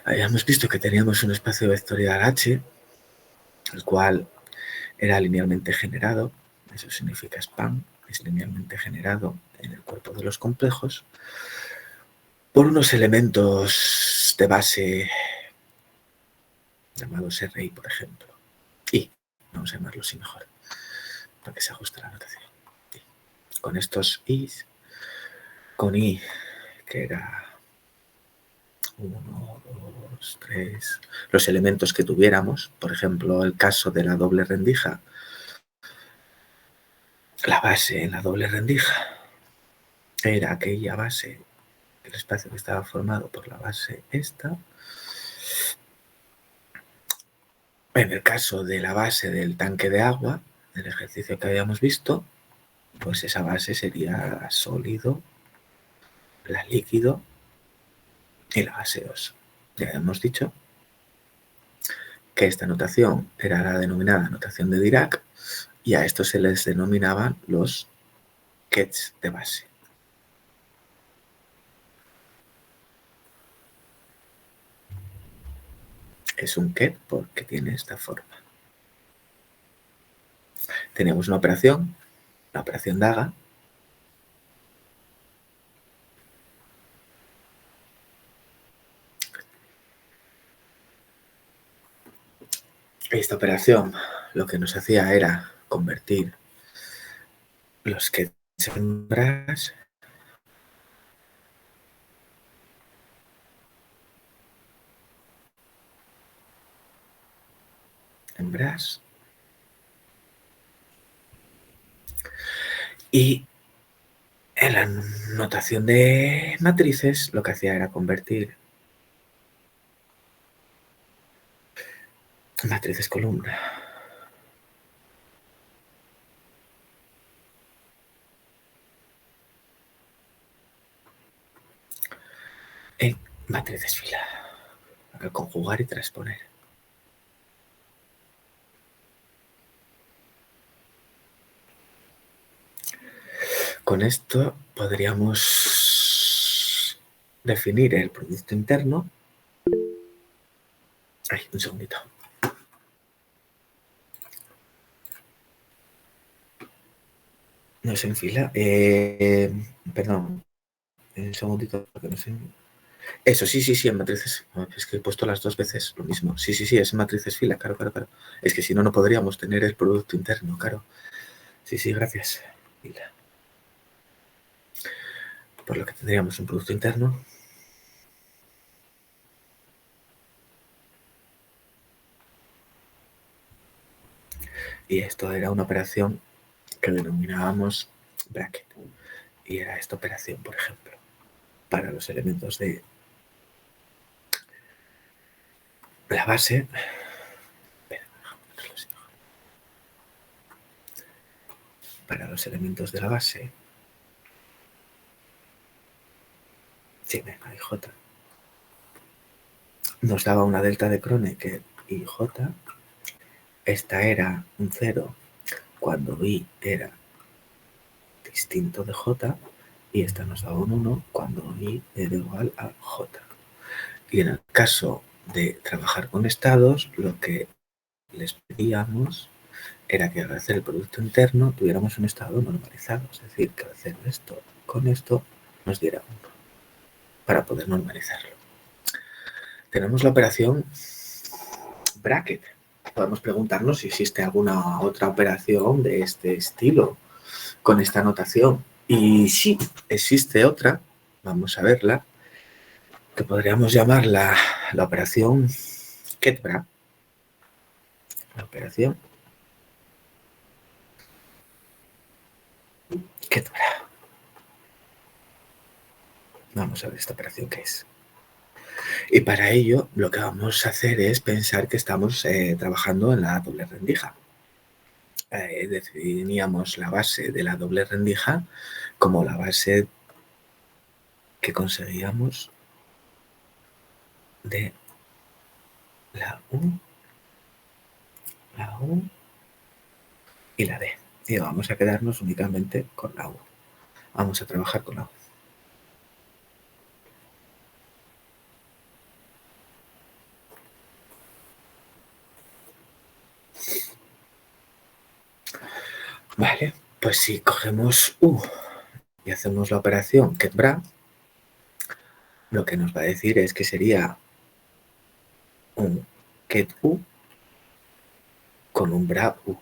Habíamos visto que teníamos un espacio vectorial H, el cual era linealmente generado, eso significa span, es linealmente generado en el cuerpo de los complejos, por unos elementos de base llamados RI, por ejemplo. Y, vamos a llamarlo así mejor, para que se ajuste la notación. Y. Con estos I's, con I, que era 1, 2, 3, los elementos que tuviéramos, por ejemplo, el caso de la doble rendija, la base en la doble rendija era aquella base, el espacio que estaba formado por la base esta. En el caso de la base del tanque de agua, del ejercicio que habíamos visto, pues esa base sería sólido, la líquido y la gaseosa. Ya hemos dicho que esta notación era la denominada notación de Dirac y a esto se les denominaban los Kets de base. Es un Ket porque tiene esta forma. Tenemos una operación, la operación Daga, esta operación lo que nos hacía era convertir los Kets en Brass y en la notación de matrices lo que hacía era convertir matrices columna en matrices fila, para conjugar y transponer. Con esto podríamos definir el producto interno. Ay, un segundito. No es en fila. Perdón. Un segundito, porque no sé. Eso, sí, en matrices. Es que he puesto las dos veces lo mismo. Sí, es en matrices fila, claro. Es que si no, no podríamos tener el producto interno, claro. Sí, gracias. Fila. Por lo que tendríamos un producto interno. Y esto era una operación que denominábamos bracket. Y era esta operación, por ejemplo, para los elementos de la base. Para los elementos de la base. Sí, venga, IJ. Nos daba una delta de Kronecker IJ. Esta era un 0 cuando I era distinto de J. Y esta nos daba un 1 cuando I era igual a J. Y en el caso de trabajar con estados, lo que les pedíamos era que al hacer el producto interno tuviéramos un estado normalizado, es decir, que al hacer esto con esto nos diera 1 para poder normalizarlo. Tenemos la operación bracket. Podemos preguntarnos si existe alguna otra operación de este estilo con esta notación. Y sí, existe otra, vamos a verla, que podríamos llamarla la operación Ketbra. La operación Ketbra. Vamos a ver esta operación qué es. Y para ello lo que vamos a hacer es pensar que estamos trabajando en la doble rendija. Definíamos la base de la doble rendija como la base que conseguíamos de la U y la D. Y vamos a quedarnos únicamente con la U. Vamos a trabajar con la U. Vale, pues si cogemos U y hacemos la operación get-bra, lo que nos va a decir es que sería un get-U con un bra U.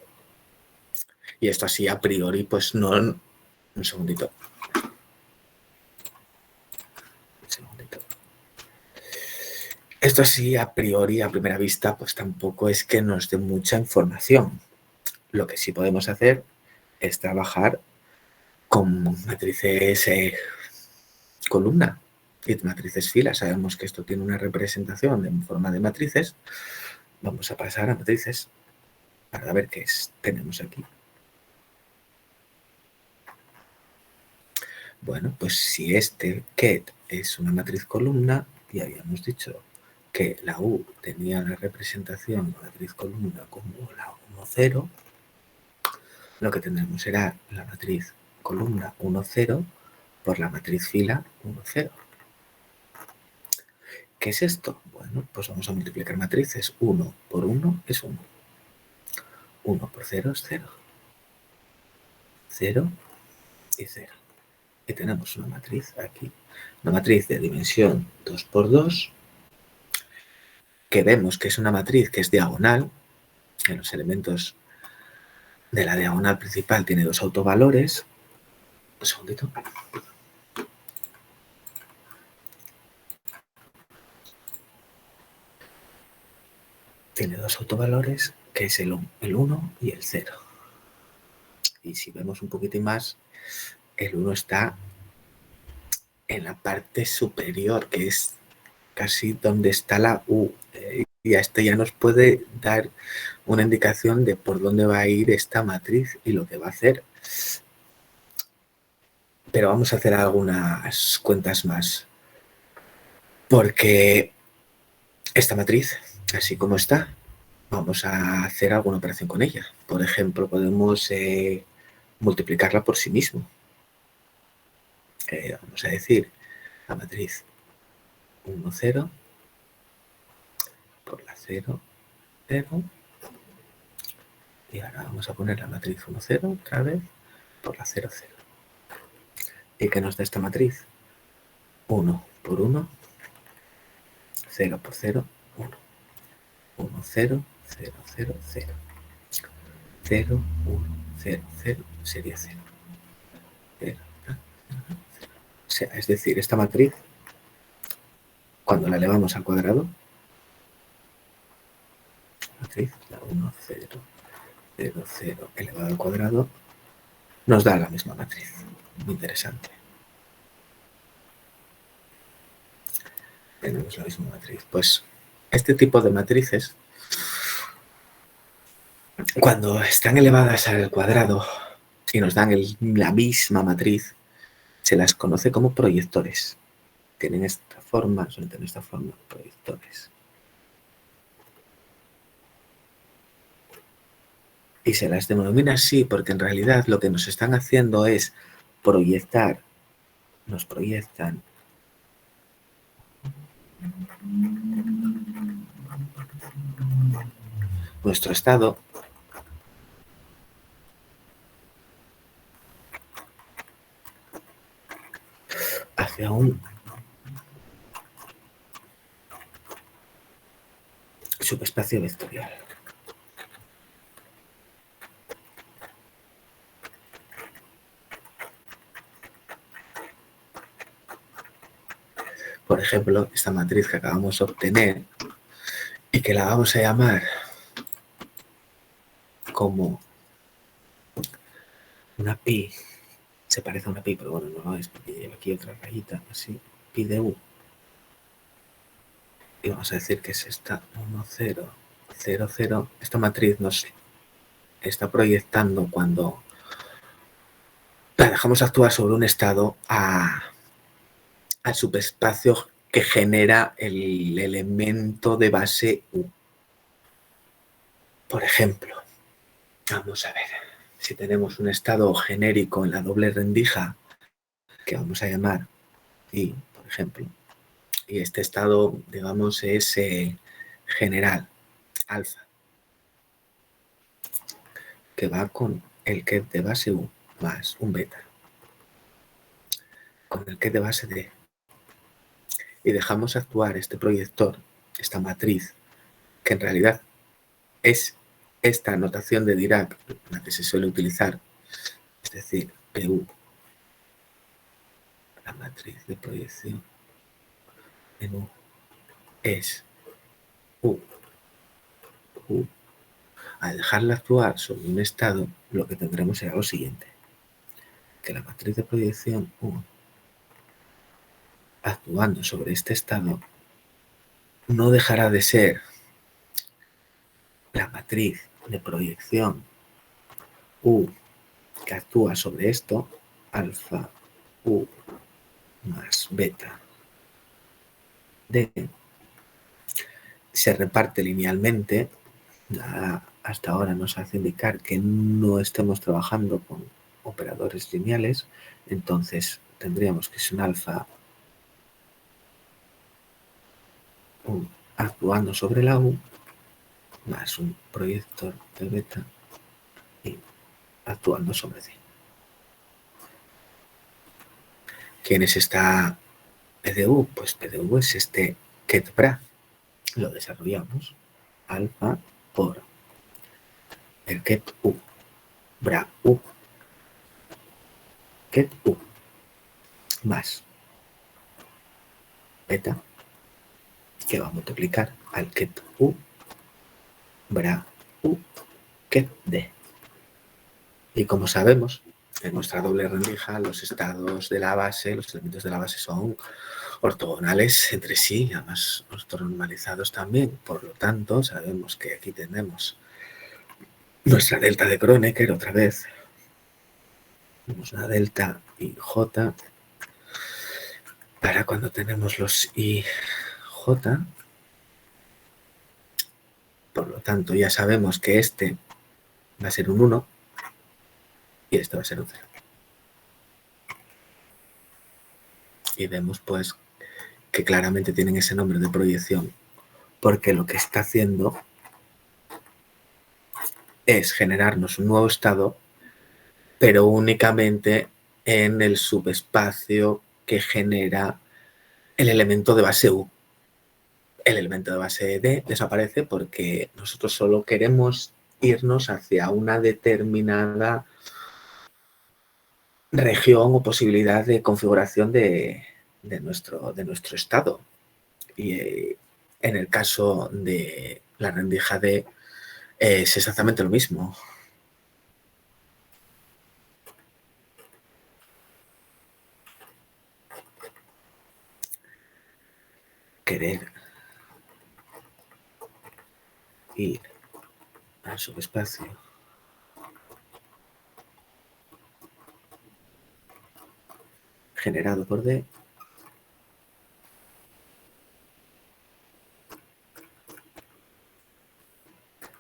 Y esto así a priori, pues no... Un segundito. Esto así a priori, a primera vista, pues tampoco es que nos dé mucha información. Lo que sí podemos hacer es trabajar con matrices columna y matrices fila. Sabemos que esto tiene una representación en forma de matrices. Vamos a pasar a matrices para ver qué tenemos aquí. Bueno, pues si este ket es una matriz columna, y habíamos dicho que la U tenía la representación de matriz columna como la 1, 0, lo que tendremos será la matriz columna 1, 0 por la matriz fila 1, 0. ¿Qué es esto? Bueno, pues vamos a multiplicar matrices. 1 por 1 es 1. 1 por 0 es 0. 0 y 0. Y tenemos una matriz aquí. Una matriz de dimensión 2 por 2, que vemos que es una matriz que es diagonal. En los elementos de la diagonal principal tiene dos autovalores. Un segundito. Tiene dos autovalores, que es el 1 y el 0. Y si vemos un poquitín más, el 1 está en la parte superior, que es casi donde está la U. Y esto ya nos puede dar una indicación de por dónde va a ir esta matriz y lo que va a hacer. Pero vamos a hacer algunas cuentas más. Porque esta matriz, así como está, vamos a hacer alguna operación con ella. Por ejemplo, podemos multiplicarla por sí mismo. Vamos a decir la matriz 1, 0 por la 0, 0. Y ahora vamos a poner la matriz 1, 0 otra vez por la 0, 0. ¿Y qué nos da esta matriz? 1 por 1, 0 por 0, 1. 1, 0, 0, 0, 0. 0, 1, 0, 0, sería 0. 0, 0, 0. O sea, es decir, esta matriz, cuando la elevamos al cuadrado, matriz, la 1, 0, 0, 0 elevado al cuadrado, nos da la misma matriz. Muy interesante. Tenemos la misma matriz. Pues este tipo de matrices, cuando están elevadas al cuadrado y nos dan la misma matriz, se las conoce como proyectores. Tienen esta forma, suelen tener esta forma, proyectores. Y se las denomina así porque en realidad lo que nos están haciendo es proyectar, nos proyectan nuestro estado hacia un subespacio vectorial. Por ejemplo, esta matriz que acabamos de obtener y que la vamos a llamar como una pi, se parece a una pi, pero bueno, no lo es porque lleva aquí otra rayita, así, pi de u. Y vamos a decir que es esta 1, 0, 0, 0. Esta matriz nos está proyectando cuando la dejamos actuar sobre un estado al subespacio que genera el elemento de base U. Por ejemplo, vamos a ver, si tenemos un estado genérico en la doble rendija, que vamos a llamar I, por ejemplo, y este estado, digamos, es general, alfa, que va con el ket de base U más un beta con el ket de base D y dejamos actuar este proyector, esta matriz, que en realidad es esta notación de Dirac, la que se suele utilizar, es decir, PU, la matriz de proyección en U, es U. Al dejarla actuar sobre un estado, lo que tendremos será lo siguiente, que la matriz de proyección U, actuando sobre este estado, no dejará de ser la matriz de proyección U que actúa sobre esto, alfa U más beta D, se reparte linealmente. Hasta ahora nos hace indicar que no estemos trabajando con operadores lineales, entonces tendríamos que es un alfa U actuando sobre la U más un proyector de beta y actuando sobre D. ¿Quién es esta PDU? Pues PDU es este ket bra. Lo desarrollamos alfa por el ket U, bra U, ket U, más beta, que va a multiplicar al ket U, bra U, ket D. Y como sabemos, en nuestra doble rendija, los estados de la base, los elementos de la base son ortogonales entre sí, además ortonormalizados también. Por lo tanto, sabemos que aquí tenemos nuestra delta de Kronecker otra vez. Tenemos una delta IJ para cuando tenemos los IJ. Por lo tanto, ya sabemos que este va a ser un 1 y este va a ser un 0. Y vemos pues que claramente tienen ese nombre de proyección porque lo que está haciendo es generarnos un nuevo estado, pero únicamente en el subespacio que genera el elemento de base U. El elemento de base D desaparece porque nosotros solo queremos irnos hacia una determinada región o posibilidad de configuración de nuestro estado. Y en el caso de la rendija D es exactamente lo mismo. Querer ir al subespacio generado por D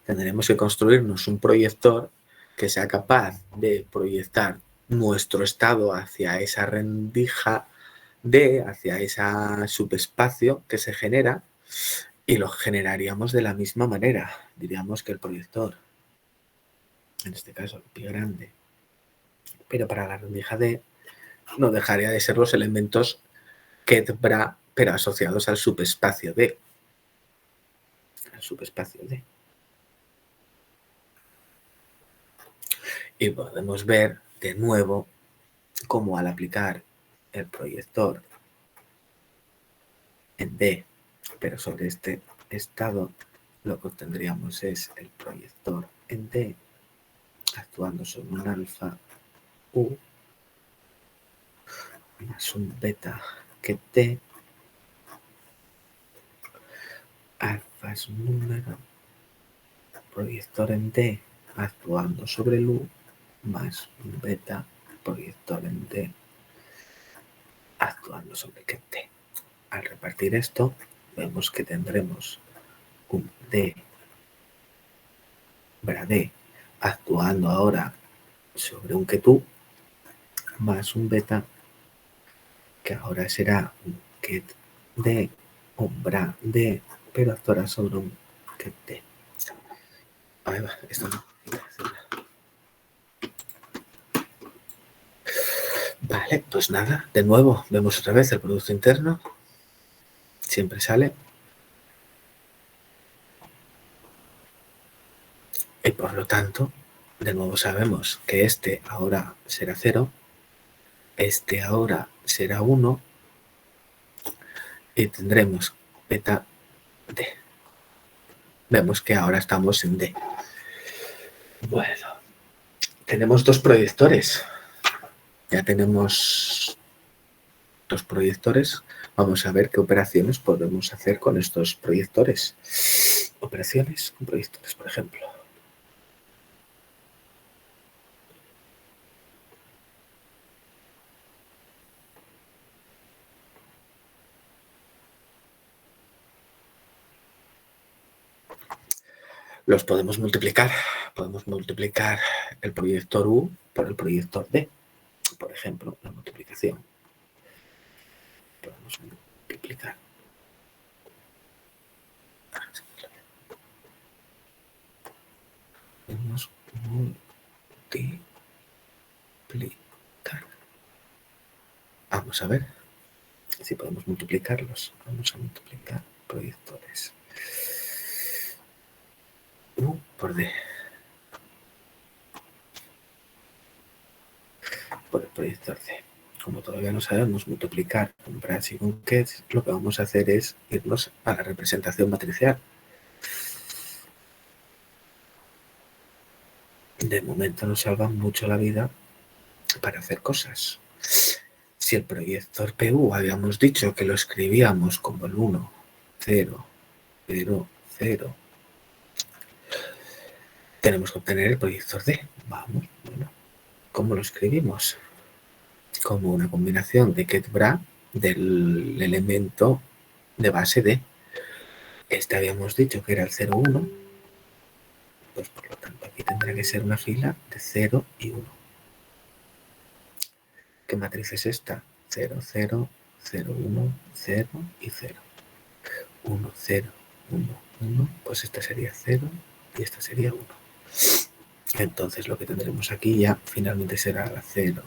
tendremos que construirnos un proyector que sea capaz de proyectar nuestro estado hacia esa rendija D, hacia ese subespacio que se genera, y lo generaríamos de la misma manera. Diríamos que el proyector, en este caso el pi grande, pero para la rendija D, no dejaría de ser los elementos ket bra, pero asociados al subespacio D. Al subespacio D. Y podemos ver de nuevo cómo al aplicar el proyector en D, pero sobre este estado lo que obtendríamos es el proyector en D actuando sobre un alfa U más un beta que D, alfa es un número, proyector en D actuando sobre el U más un beta, proyector en D actuando sobre que D. Al repartir esto, vemos que tendremos un D bra D actuando ahora sobre un ketú más un beta que ahora será un ket D, un bra D, pero actuará sobre un ket D. Ahí va, esto no. Vale, pues nada, de nuevo, vemos otra vez el Producto Interno. Siempre sale. Y por lo tanto, de nuevo sabemos que este ahora será 0, este ahora será 1 y tendremos beta D. Vemos que ahora estamos en D. Bueno, tenemos dos proyectores. Ya tenemos dos proyectores. Vamos a ver qué operaciones podemos hacer con estos proyectores. Operaciones con proyectores, por ejemplo. Los podemos multiplicar. Podemos multiplicar el proyector U por el proyector D. Por ejemplo, la multiplicación. Podemos multiplicar. Podemos multiplicar. Vamos a ver si podemos multiplicarlos. Vamos a multiplicar proyectores. U por D. Por el proyector D. Como todavía no sabemos multiplicar con branch y con catch, lo que vamos a hacer es irnos a la representación matricial. De momento nos salva mucho la vida para hacer cosas. Si el proyector PU habíamos dicho que lo escribíamos como el 1, 0, 0, 0, tenemos que obtener el proyector D. Vamos, bueno, ¿cómo lo escribimos? Como una combinación de get-bra del elemento de base D. Este habíamos dicho que era el 0, 1, pues por lo tanto aquí tendrá que ser una fila de 0 y 1. ¿Qué matriz es esta? 0, 0, 0, 1, 0 y 0. 1, 0, 1, 1, pues esta sería 0 y esta sería 1. Entonces lo que tendremos aquí ya finalmente será la 0,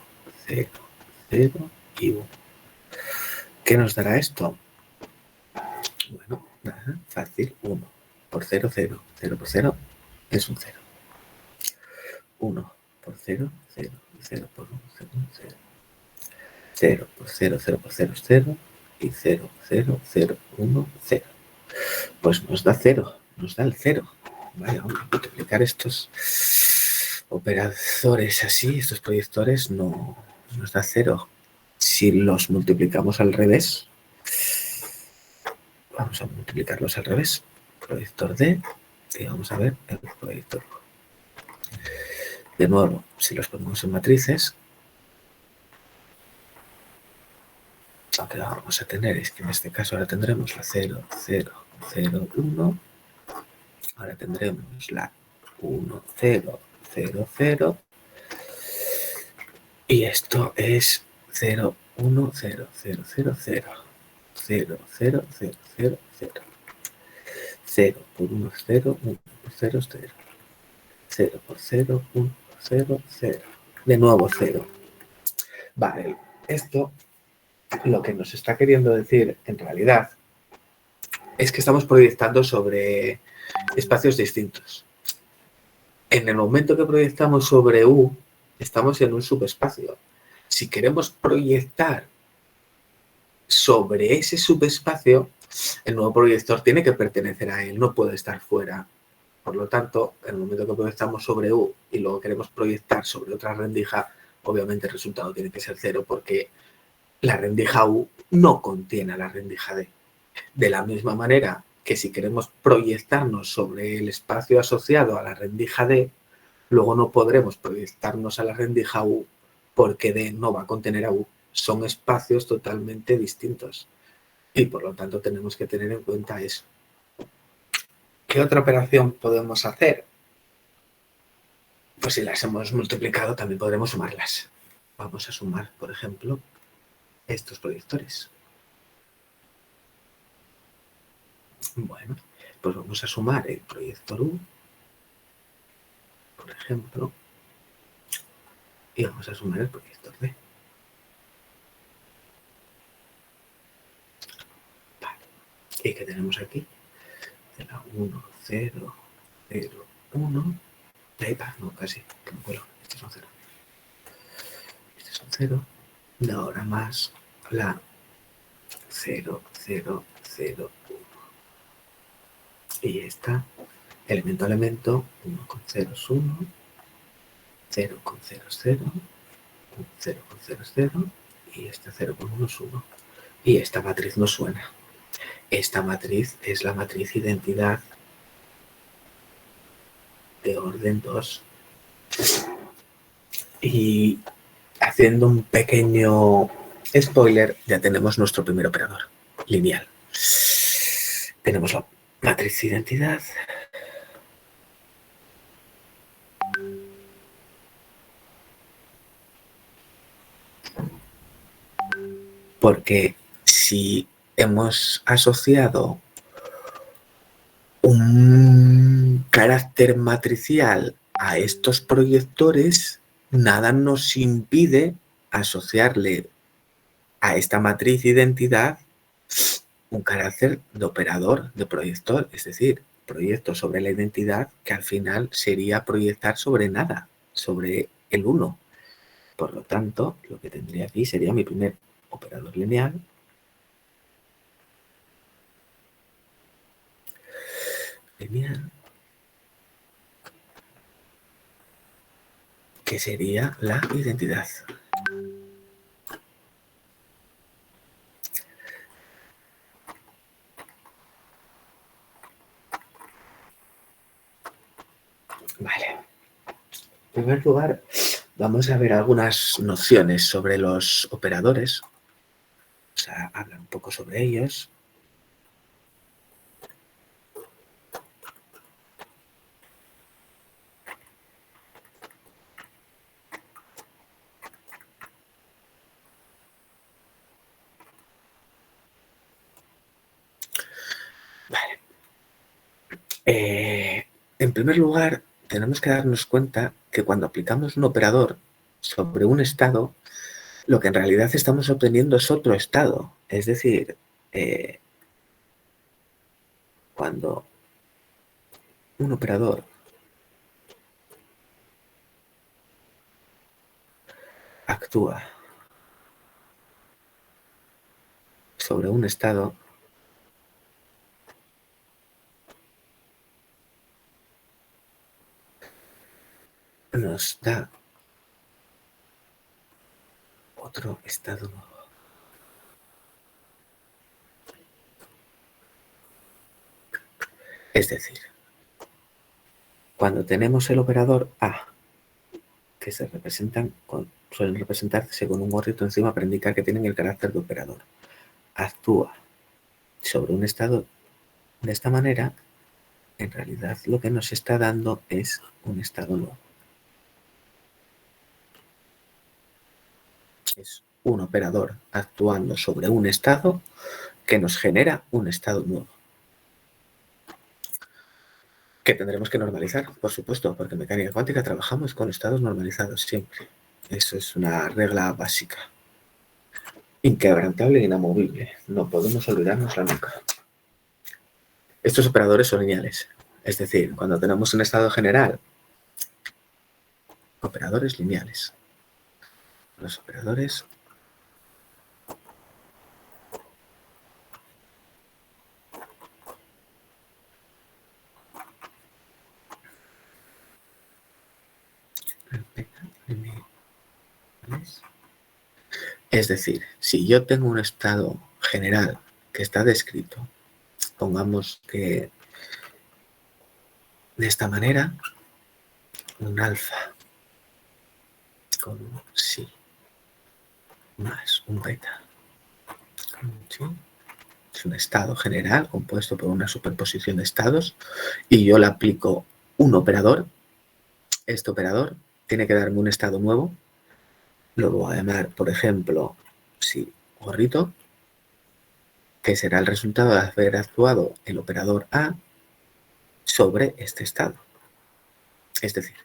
0, 0 y 1. ¿Qué nos dará esto? Bueno, nada, fácil, 1 por 0, 0, 0 por 0 es un 0. 1 por 0, 0, 0 por 1, 0, 0. 0 por 0, 0 por 0 es 0 y 0, 0, 0, 1, 0. Pues nos da 0, nos da el 0. Vale, vamos a multiplicar estos operadores así, estos proyectores, no nos da 0. Si los multiplicamos al revés, vamos a multiplicarlos al revés. Proyector D y vamos a ver el proyector. De nuevo, si los ponemos en matrices, lo que vamos a tener es que en este caso ahora tendremos la 0, 0, 0, 1. Ahora tendremos la 1, 0, 0, 0. Y esto es 0, 1, 0, 0, 0, 0. 0, 0, 0, 0, 0. 0 por 1 es 0, 1 por 0 es 0. 0 por 0, 1 por 0, 0. De nuevo 0. Vale, esto lo que nos está queriendo decir en realidad es que estamos proyectando sobre espacios distintos. En el momento que proyectamos sobre U, estamos en un subespacio. Si queremos proyectar sobre ese subespacio, el nuevo proyector tiene que pertenecer a él, no puede estar fuera. Por lo tanto, en el momento que proyectamos sobre U y luego queremos proyectar sobre otra rendija, obviamente el resultado tiene que ser 0 porque la rendija U no contiene a la rendija D. De la misma manera que si queremos proyectarnos sobre el espacio asociado a la rendija D, luego no podremos proyectarnos a la rendija U porque D no va a contener a U. Son espacios totalmente distintos y por lo tanto tenemos que tener en cuenta eso. ¿Qué otra operación podemos hacer? Pues si las hemos multiplicado también podremos sumarlas. Vamos a sumar, por ejemplo, estos proyectores. Bueno, pues vamos a sumar el proyector U, por ejemplo, y vamos a sumar el proyector D. ¿Y qué tenemos aquí? De la 1, 0, 0, 1. Ahí va, no, casi. Bueno, este es un 0. Este es un 0. Y ahora más la 0, 0, 0, 1. Y esta, elemento a elemento, 1 con 0 es 1, 0 con 0 es 0, 0 con 0 es 0, y este 0 con 1 es 1. Y esta matriz no suena. Esta matriz es la matriz identidad de orden 2. Y haciendo un pequeño spoiler, ya tenemos nuestro primer operador lineal. Tenemos la matriz identidad. Porque si hemos asociado un carácter matricial a estos proyectores, nada nos impide asociarle a esta matriz identidad un carácter de operador, de proyector, es decir, proyecto sobre la identidad que al final sería proyectar sobre nada, sobre el 1. Por lo tanto, lo que tendría aquí sería mi primer operador lineal que sería la identidad. Vale. En primer lugar, vamos a ver algunas nociones sobre los operadores. Vamos a hablar un poco sobre ellos. Vale. En primer lugar, tenemos que darnos cuenta que cuando aplicamos un operador sobre un estado, lo que en realidad estamos obteniendo es otro estado. Es decir, cuando un operador actúa sobre un estado, nos da otro estado nuevo. Es decir, cuando tenemos el operador A, que se representan suelen representarse con un gorrito encima para indicar que tienen el carácter de operador, actúa sobre un estado de esta manera, en realidad lo que nos está dando es un estado nuevo. Es un operador actuando sobre un estado que nos genera un estado nuevo. Que tendremos que normalizar, por supuesto, porque en mecánica cuántica trabajamos con estados normalizados siempre. Eso es una regla básica. Inquebrantable e inamovible. No podemos olvidárnosla nunca. Estos operadores son lineales. Es decir, cuando tenemos un estado general, operadores lineales. Los operadores lineales. Es decir, si yo tengo un estado general que está descrito, pongamos que de esta manera, un alfa con un sí más un beta con un sí. Es un estado general compuesto por una superposición de estados y yo le aplico un operador. Este operador tiene que darme un estado nuevo. Lo voy a llamar, por ejemplo, sí, gorrito, que será el resultado de haber actuado el operador A sobre este estado. Es decir,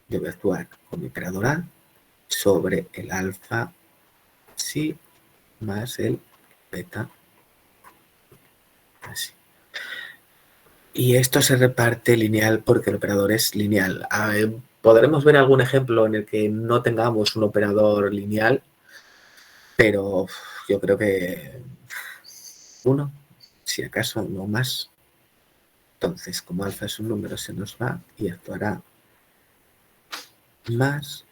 yo voy a actuar con mi operador A sobre el alfa sí más el beta Así. Y esto se reparte lineal porque el operador es lineal. Podremos ver algún ejemplo en el que no tengamos un operador lineal, pero yo creo que uno, si acaso no más. Entonces, como alfa es un número, se nos va y actuará más.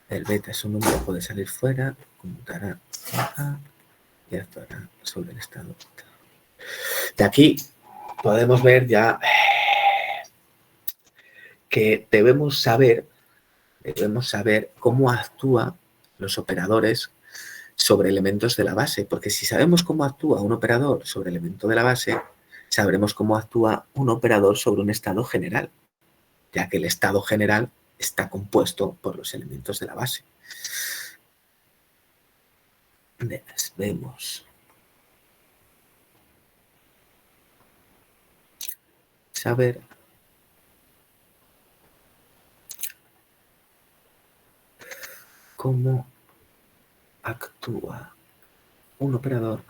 El beta es un número, puede salir fuera, conmutará a y actuará sobre el estado beta. De aquí podemos ver ya que debemos saber cómo actúan los operadores sobre elementos de la base, porque si sabemos cómo actúa un operador sobre elemento de la base, sabremos cómo actúa un operador sobre un estado general, ya que el estado general está compuesto por los elementos de la base. Debemos saber cómo actúa un operador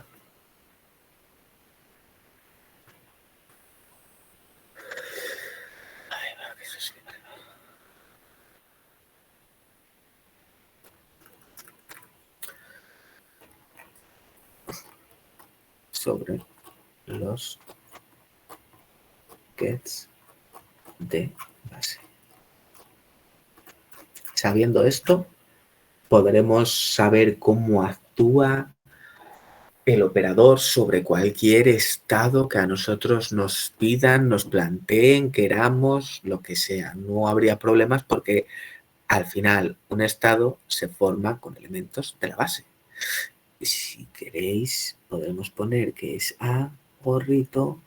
sobre los gets de base. Sabiendo esto, podremos saber cómo actúa el operador sobre cualquier estado que a nosotros nos pidan, nos planteen, queramos, lo que sea. No habría problemas porque al final un estado se forma con elementos de la base. Si queréis, podemos poner que es A gorrito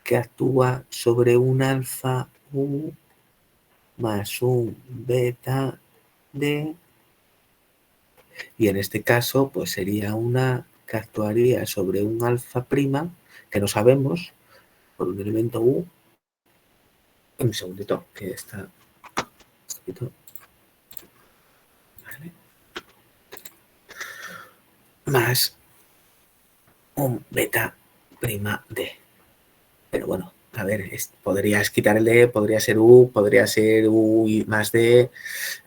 que actúa sobre un alfa U más un beta D, y en este caso pues sería una que actuaría sobre un alfa prima que no sabemos por un elemento U. Un segundito que está escrito. Vale. Más un beta prima D. Pero bueno, a ver, podrías quitar el D, podría ser U y más D.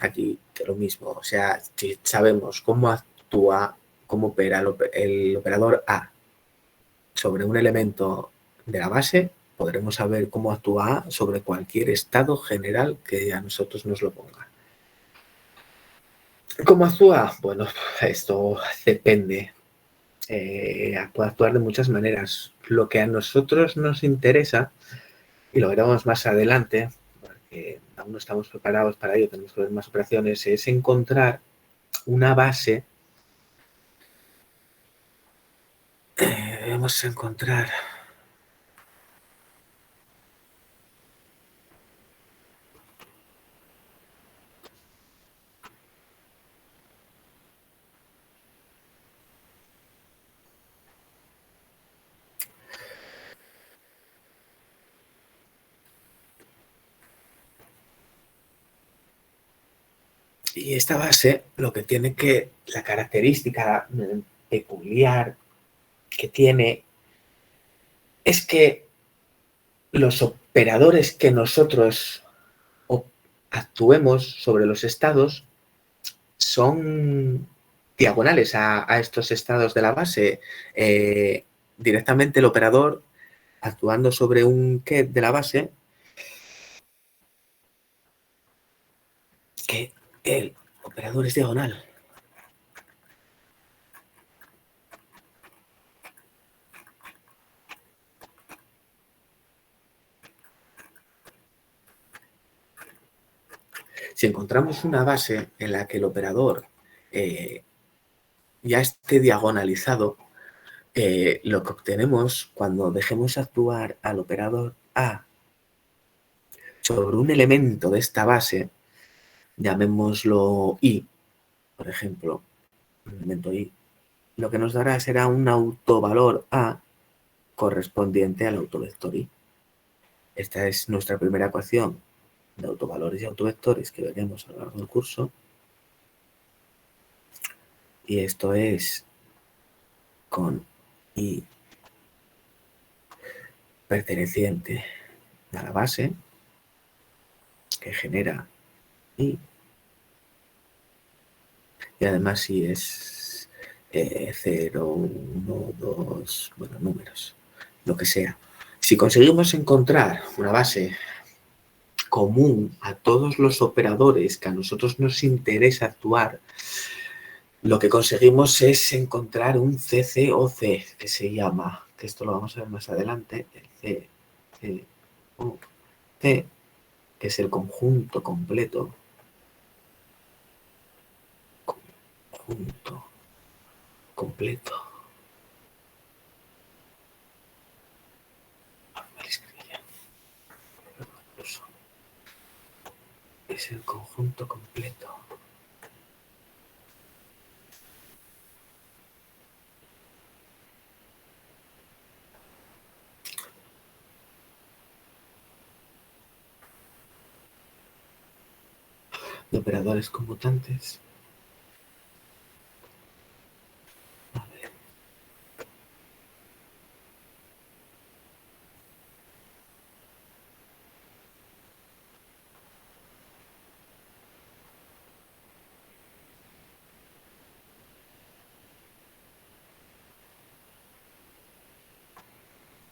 Aquí lo mismo, o sea, si sabemos cómo actúa, cómo opera el operador A sobre un elemento de la base, podremos saber cómo actúa A sobre cualquier estado general que a nosotros nos lo ponga. ¿Cómo actúa? Bueno, esto depende. Puede actuar de muchas maneras. Lo que a nosotros nos interesa, y lo veremos más adelante, porque aún no estamos preparados para ello, tenemos que ver más operaciones, es encontrar una base. Debemos encontrar y esta base lo que tiene que, la característica peculiar que tiene es que los operadores que nosotros actuemos sobre los estados son diagonales a estos estados de la base. Directamente el operador actuando sobre un get de la base, que el operador es diagonal. Si encontramos una base en la que el operador ya esté diagonalizado, lo que obtenemos cuando dejemos actuar al operador A sobre un elemento de esta base, llamémoslo I, por ejemplo, un elemento I, lo que nos dará será un autovalor A correspondiente al autovector I. Esta es nuestra primera ecuación de autovalores y autovectores que veremos a lo largo del curso. Y esto es con I perteneciente a la base que genera I, y además si es 0, 1, 2, bueno, números, lo que sea. Si conseguimos encontrar una base común a todos los operadores que a nosotros nos interesa actuar, lo que conseguimos es encontrar un CCOC, que se llama, que esto lo vamos a ver más adelante, el CCOC, que es el conjunto completo, conjunto completo, es el conjunto completo de operadores conmutantes. A ver.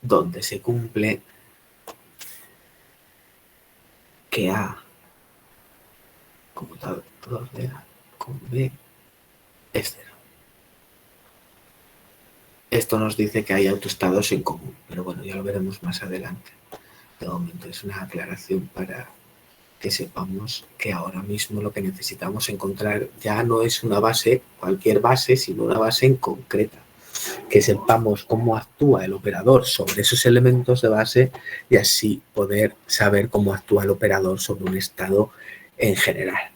Donde se cumple que A conmutador de A con B es 0. Esto nos dice que hay autoestados en común, pero bueno, ya lo veremos más adelante. De momento es una aclaración para que sepamos que ahora mismo lo que necesitamos encontrar ya no es una base, cualquier base, sino una base en concreta. Que sepamos cómo actúa el operador sobre esos elementos de base y así poder saber cómo actúa el operador sobre un estado en general.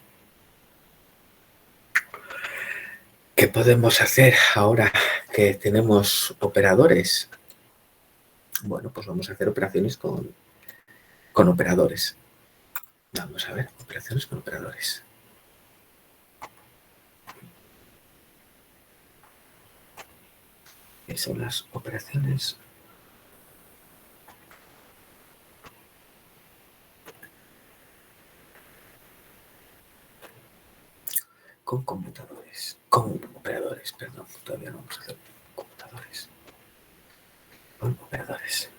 ¿Qué podemos hacer ahora que tenemos operadores? Bueno, pues vamos a hacer operaciones con operadores. Vamos a ver, operaciones con operadores. ¿Qué son las operaciones? Con computadores. Con operadores, perdón. Todavía no vamos a hacer computadores. Con operadores.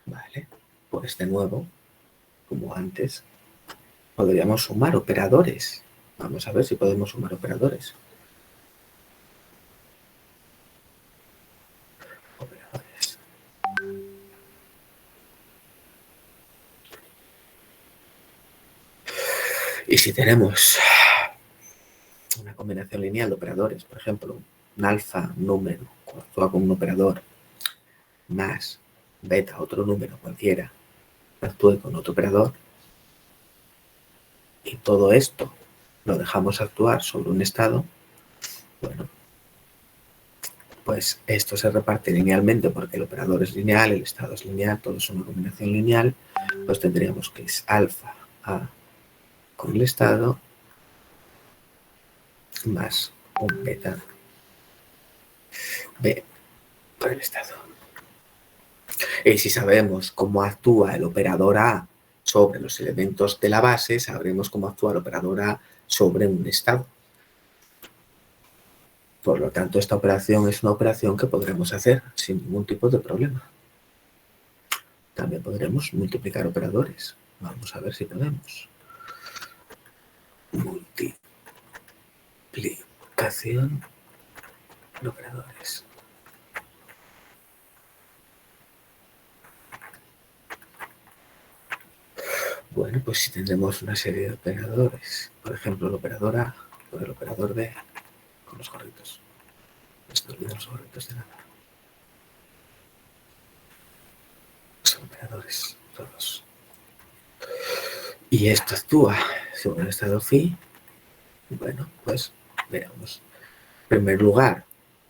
Vale, pues de nuevo, como antes, podríamos sumar operadores. Vamos a ver si podemos sumar operadores. Operadores. Y si tenemos una combinación lineal de operadores, por ejemplo, un alfa, un número, actúa con un operador, más beta, otro número cualquiera, actúe con otro operador, y todo esto lo dejamos actuar sobre un estado, bueno, pues esto se reparte linealmente porque el operador es lineal, el estado es lineal, todo es una combinación lineal, pues tendríamos que es alfa A con el estado más un beta B con el estado. Y si sabemos cómo actúa el operador A sobre los elementos de la base, sabremos cómo actúa el operador A sobre un estado. Por lo tanto, esta operación es una operación que podremos hacer sin ningún tipo de problema. También podremos multiplicar operadores. Vamos a ver si podemos. Multiplicación de operadores. Bueno, pues si tendremos una serie de operadores, por ejemplo, el operador A o el operador B, con los gorritos. No olviden los gorritos de nada. Son operadores, todos. Y esto actúa sobre el estado phi. Bueno, pues veamos. En primer lugar,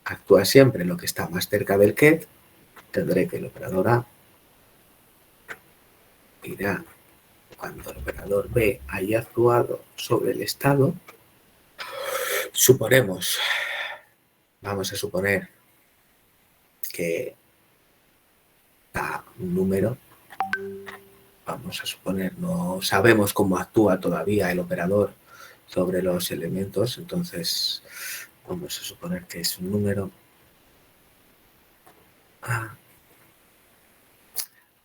actúa siempre lo que está más cerca del ket. Tendré que el operador A irá cuando el operador B haya actuado sobre el estado. Suponemos, vamos a suponer que da un número, vamos a suponer, no sabemos cómo actúa todavía el operador sobre los elementos, entonces vamos a suponer que es un número A,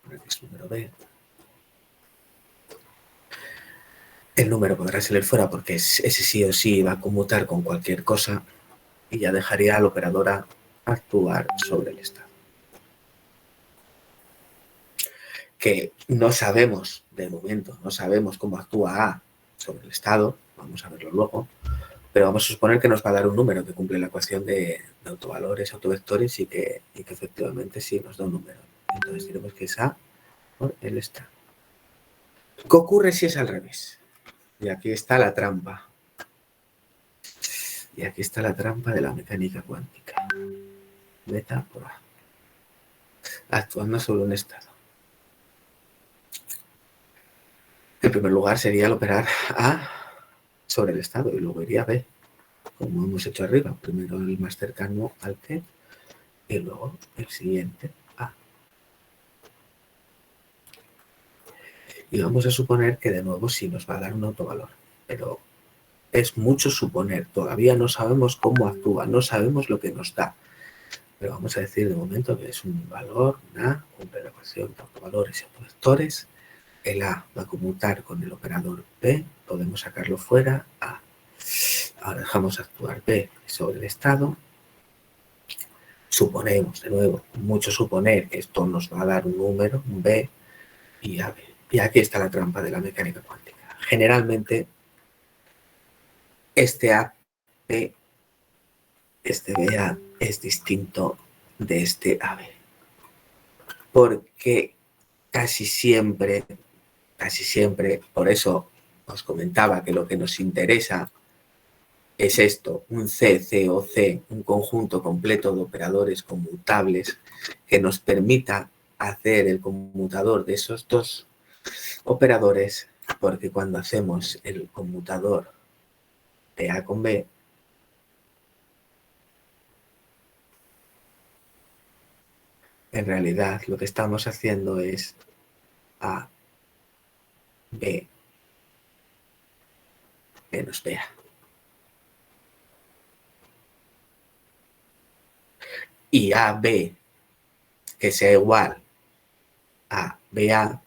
que es número B. El número podrá salir fuera porque ese sí o sí va a conmutar con cualquier cosa y ya dejaría al operador A actuar sobre el estado. Que no sabemos, de momento, no sabemos cómo actúa A sobre el estado, vamos a verlo luego, pero vamos a suponer que nos va a dar un número que cumple la ecuación de autovalores, autovectores y que efectivamente sí nos da un número. Entonces diremos que es A por el estado. ¿Qué ocurre si es al revés? Y aquí está la trampa. Y aquí está la trampa de la mecánica cuántica. Beta por A. Actuando sobre un estado. En primer lugar sería el operar A sobre el estado y luego iría B, como hemos hecho arriba. Primero el más cercano al T y luego el siguiente A. Y vamos a suponer que de nuevo sí nos va a dar un autovalor, pero es mucho suponer. Todavía no sabemos cómo actúa, no sabemos lo que nos da. Pero vamos a decir de momento que es un valor, una cumple la ecuación de autovalores y autovectores. El A va a conmutar con el operador B, podemos sacarlo fuera, A. Ahora dejamos actuar B sobre el estado. Suponemos, de nuevo, mucho suponer que esto nos va a dar un número, un B y AB. Y aquí está la trampa de la mecánica cuántica. Generalmente, este AB, este BA es distinto de este AB. Porque casi siempre, por eso os comentaba que lo que nos interesa es esto, un C, C o C, un conjunto completo de operadores conmutables que nos permita hacer el conmutador de esos dos operadores, porque cuando hacemos el conmutador de A con B, en realidad lo que estamos haciendo es A, B, menos BA. Y AB, que sea igual a BA,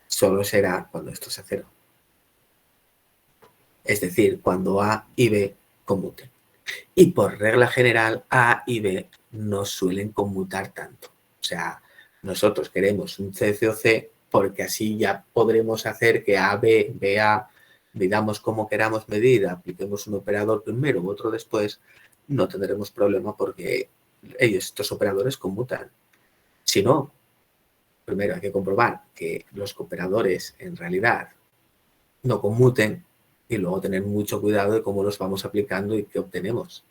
solo será cuando esto sea cero. Es decir, cuando A y B conmuten. Y por regla general, A y B no suelen conmutar tanto. O sea, nosotros queremos un CCOC porque así ya podremos hacer que AB, BA, digamos como queramos medir, apliquemos un operador primero u otro después, no tendremos problema porque estos operadores conmutan. Si no, primero hay que comprobar que los operadores en realidad no conmuten y luego tener mucho cuidado de cómo los vamos aplicando y qué obtenemos.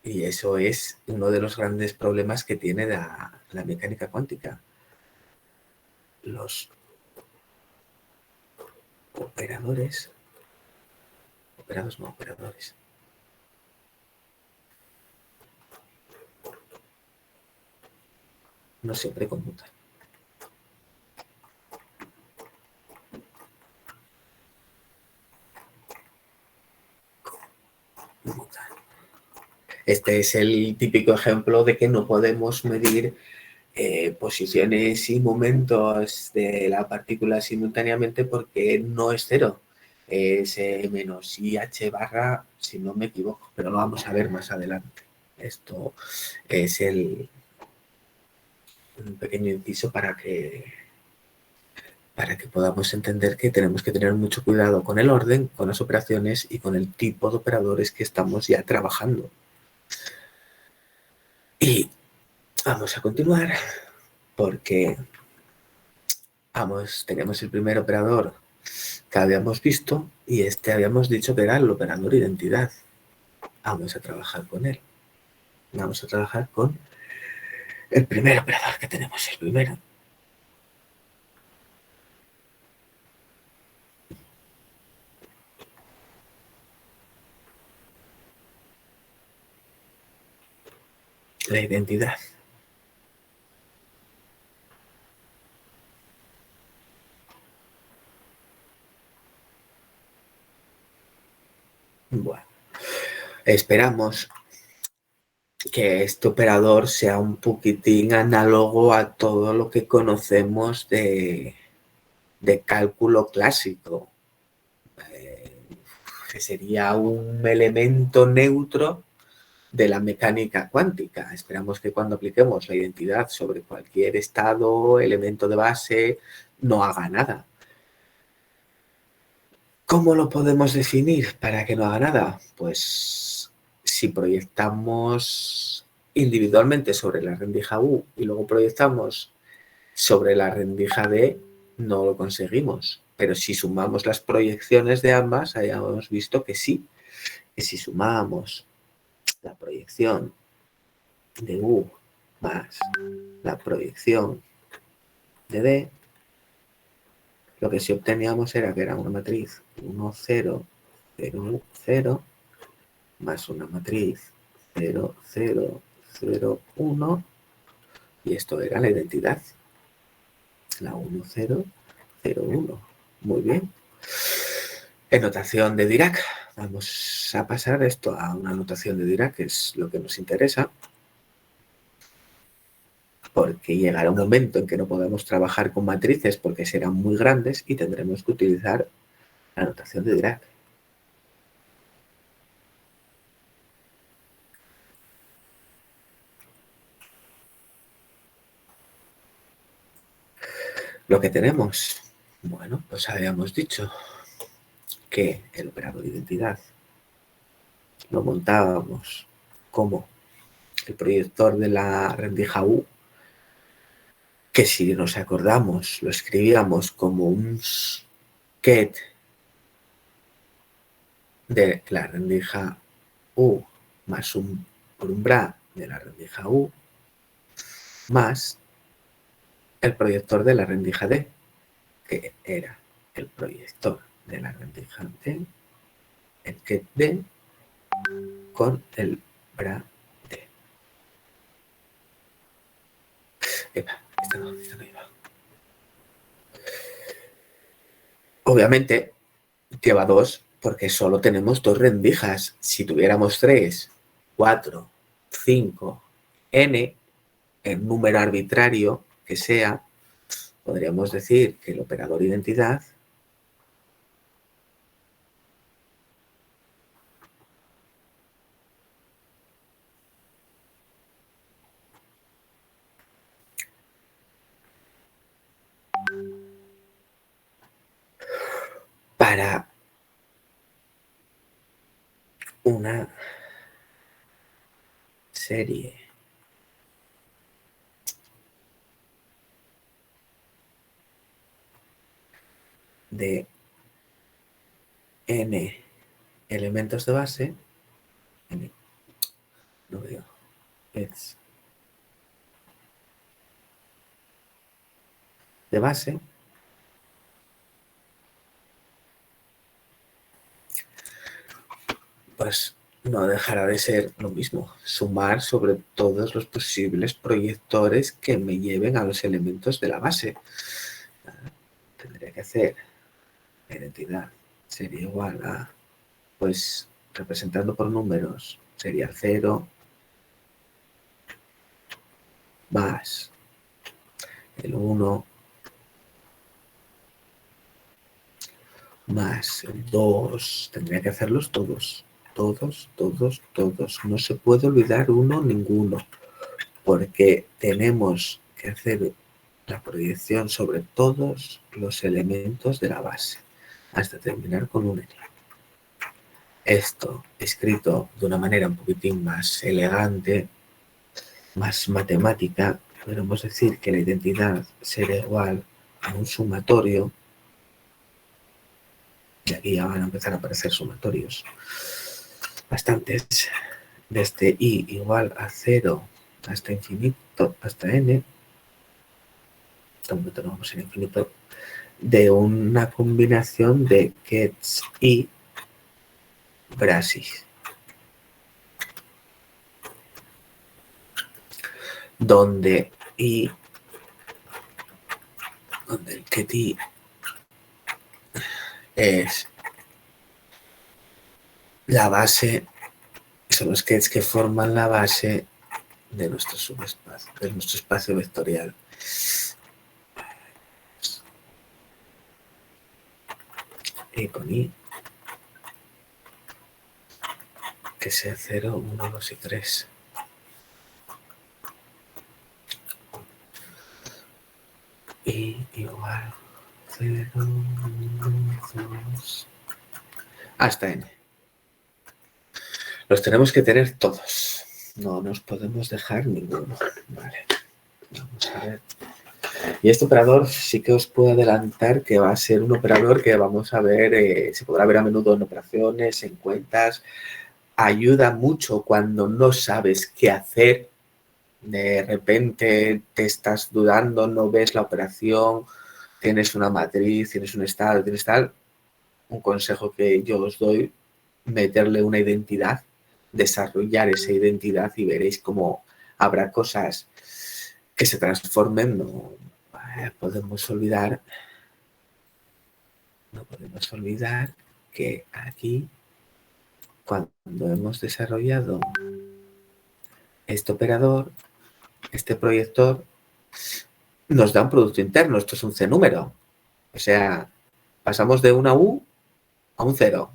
Y eso es uno de los grandes problemas que tiene la mecánica cuántica. Los operadores, operadores, no siempre conmutan. Este es el típico ejemplo de que no podemos medir posiciones y momentos de la partícula simultáneamente porque no es cero. Es menos IH barra, si no me equivoco, pero lo vamos a ver más adelante. Esto es un pequeño inciso para que podamos entender que tenemos que tener mucho cuidado con el orden, con las operaciones y con el tipo de operadores que estamos ya trabajando. Y vamos a continuar porque tenemos el primer operador que habíamos visto y este habíamos dicho que era el operador identidad. Vamos a trabajar con él. Vamos a trabajar con el primer operador que tenemos, el primero. la identidad. Bueno, esperamos que este operador sea un poquitín análogo a todo lo que conocemos de cálculo clásico, que sería un elemento neutro de la mecánica cuántica. Esperamos que cuando apliquemos la identidad sobre cualquier estado, elemento de base, no haga nada. ¿Cómo lo podemos definir para que no haga nada? Pues si proyectamos individualmente sobre la rendija U y luego proyectamos sobre la rendija D, no lo conseguimos. Pero si sumamos las proyecciones de ambas, hayamos visto que sí, que si sumamos la proyección de U más la proyección de D, lo que sí obteníamos era que era una matriz 1, 0, 0, 0, más una matriz 0, 0, 0, 1, y esto era la identidad, la 1, 0, 0, 1. Muy bien. En notación de Dirac, vamos a pasar esto a una notación de Dirac, que es lo que nos interesa, porque llegará un momento en que no podemos trabajar con matrices porque serán muy grandes y tendremos que utilizar la notación de Dirac. Lo que tenemos, bueno, pues habíamos dicho que el operador de identidad lo montábamos como el proyector de la rendija U, que si nos acordamos lo escribíamos como un ket de la rendija U más un bra de la rendija U más el proyector de la rendija D, que era el proyector de la rendija D, el ket D con el bra D. Epa, esta no iba. Obviamente lleva 2 porque solo tenemos 2 rendijas. Si tuviéramos 3, 4, 5, n, el número arbitrario que sea, podríamos decir que el operador identidad para una serie de n elementos de base, n, no veo, es de base, pues no dejará de ser lo mismo, sumar sobre todos los posibles proyectores que me lleven a los elementos de la base. Tendría que hacer la identidad, sería igual a, pues representando por números, sería 0 más el 1 más el 2, tendría que hacerlos todos, todos, todos, todos. No se puede olvidar uno, ninguno, porque tenemos que hacer la proyección sobre todos los elementos de la base, hasta terminar con un n. Esto, escrito de una manera un poquitín más elegante, más matemática, podemos decir que la identidad será igual a un sumatorio, y aquí ya van a empezar a aparecer sumatorios bastantes, desde i igual a 0 hasta infinito, hasta n, no vamos a infinito, de una combinación de gets y brasis. donde el ket i es la base, son los kets que forman la base de nuestro subespacio, de nuestro espacio vectorial. Y con i, que sea 0, 1, 2 y 3. Y igual 0, 1, 2, hasta n. Los tenemos que tener todos. No nos podemos dejar ninguno. Vale. Vamos a ver. Y este operador sí que os puedo adelantar que va a ser un operador que vamos a ver, se podrá ver a menudo en operaciones, en cuentas. Ayuda mucho cuando no sabes qué hacer. De repente te estás dudando, no ves la operación, tienes una matriz, tienes un estado, tienes tal. Un consejo que yo os doy, meterle una identidad, desarrollar esa identidad y veréis cómo habrá cosas que se transformen. No podemos olvidar que aquí, cuando hemos desarrollado este operador, este proyector, nos da un producto interno. Esto es un C número. O sea, pasamos de una U a un 0.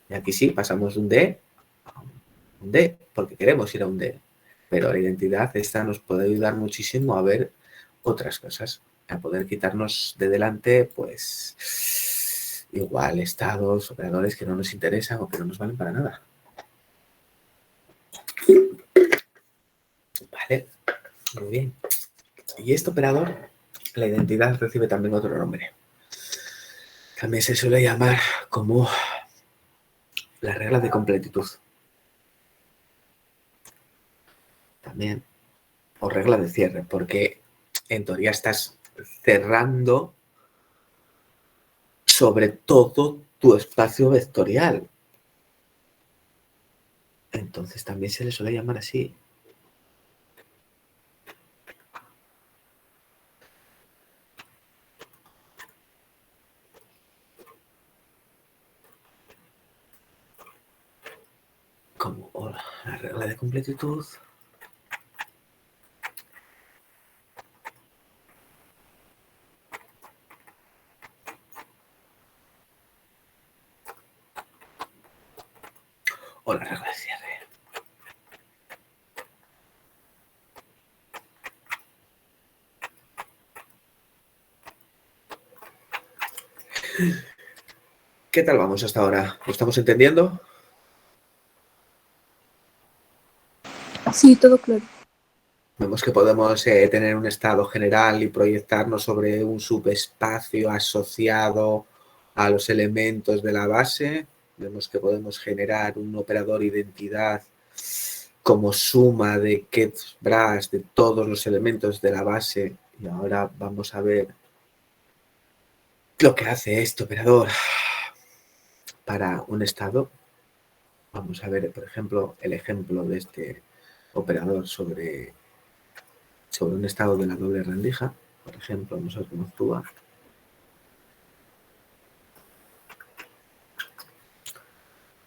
Y aquí sí, pasamos de un D a un D, porque queremos ir a un D. Pero la identidad esta nos puede ayudar muchísimo a ver otras cosas, a poder quitarnos de delante, pues, igual estados, operadores que no nos interesan o que no nos valen para nada. Vale, muy bien. Y este operador, la identidad recibe también otro nombre. También se suele llamar como la regla de completitud. También, o regla de cierre, porque en teoría estás cerrando sobre todo tu espacio vectorial. Entonces también se le suele llamar así. Como la regla de completitud. O la regla de cierre. ¿Qué tal vamos hasta ahora? ¿Lo estamos entendiendo? Sí, todo claro. Vemos que podemos tener un estado general y proyectarnos sobre un subespacio asociado a los elementos de la base. Vemos que podemos generar un operador identidad como suma de kets brass de todos los elementos de la base. Y ahora vamos a ver lo que hace este operador para un estado. Vamos a ver, por ejemplo, el ejemplo de este operador sobre un estado de la doble rendija. Por ejemplo, vamos a ver cómo actúa.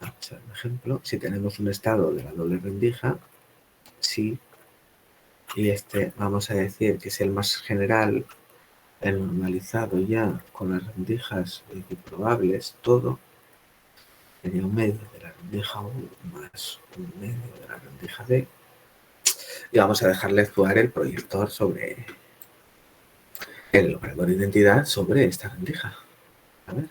Vamos a ver un ejemplo. Si tenemos un estado de la doble rendija, sí, y este vamos a decir que es el más general, el normalizado ya con las rendijas equiprobables, todo, sería un medio de la rendija U más un medio de la rendija D. Y vamos a dejarle actuar el proyector sobre el operador de identidad sobre esta rendija. A ver.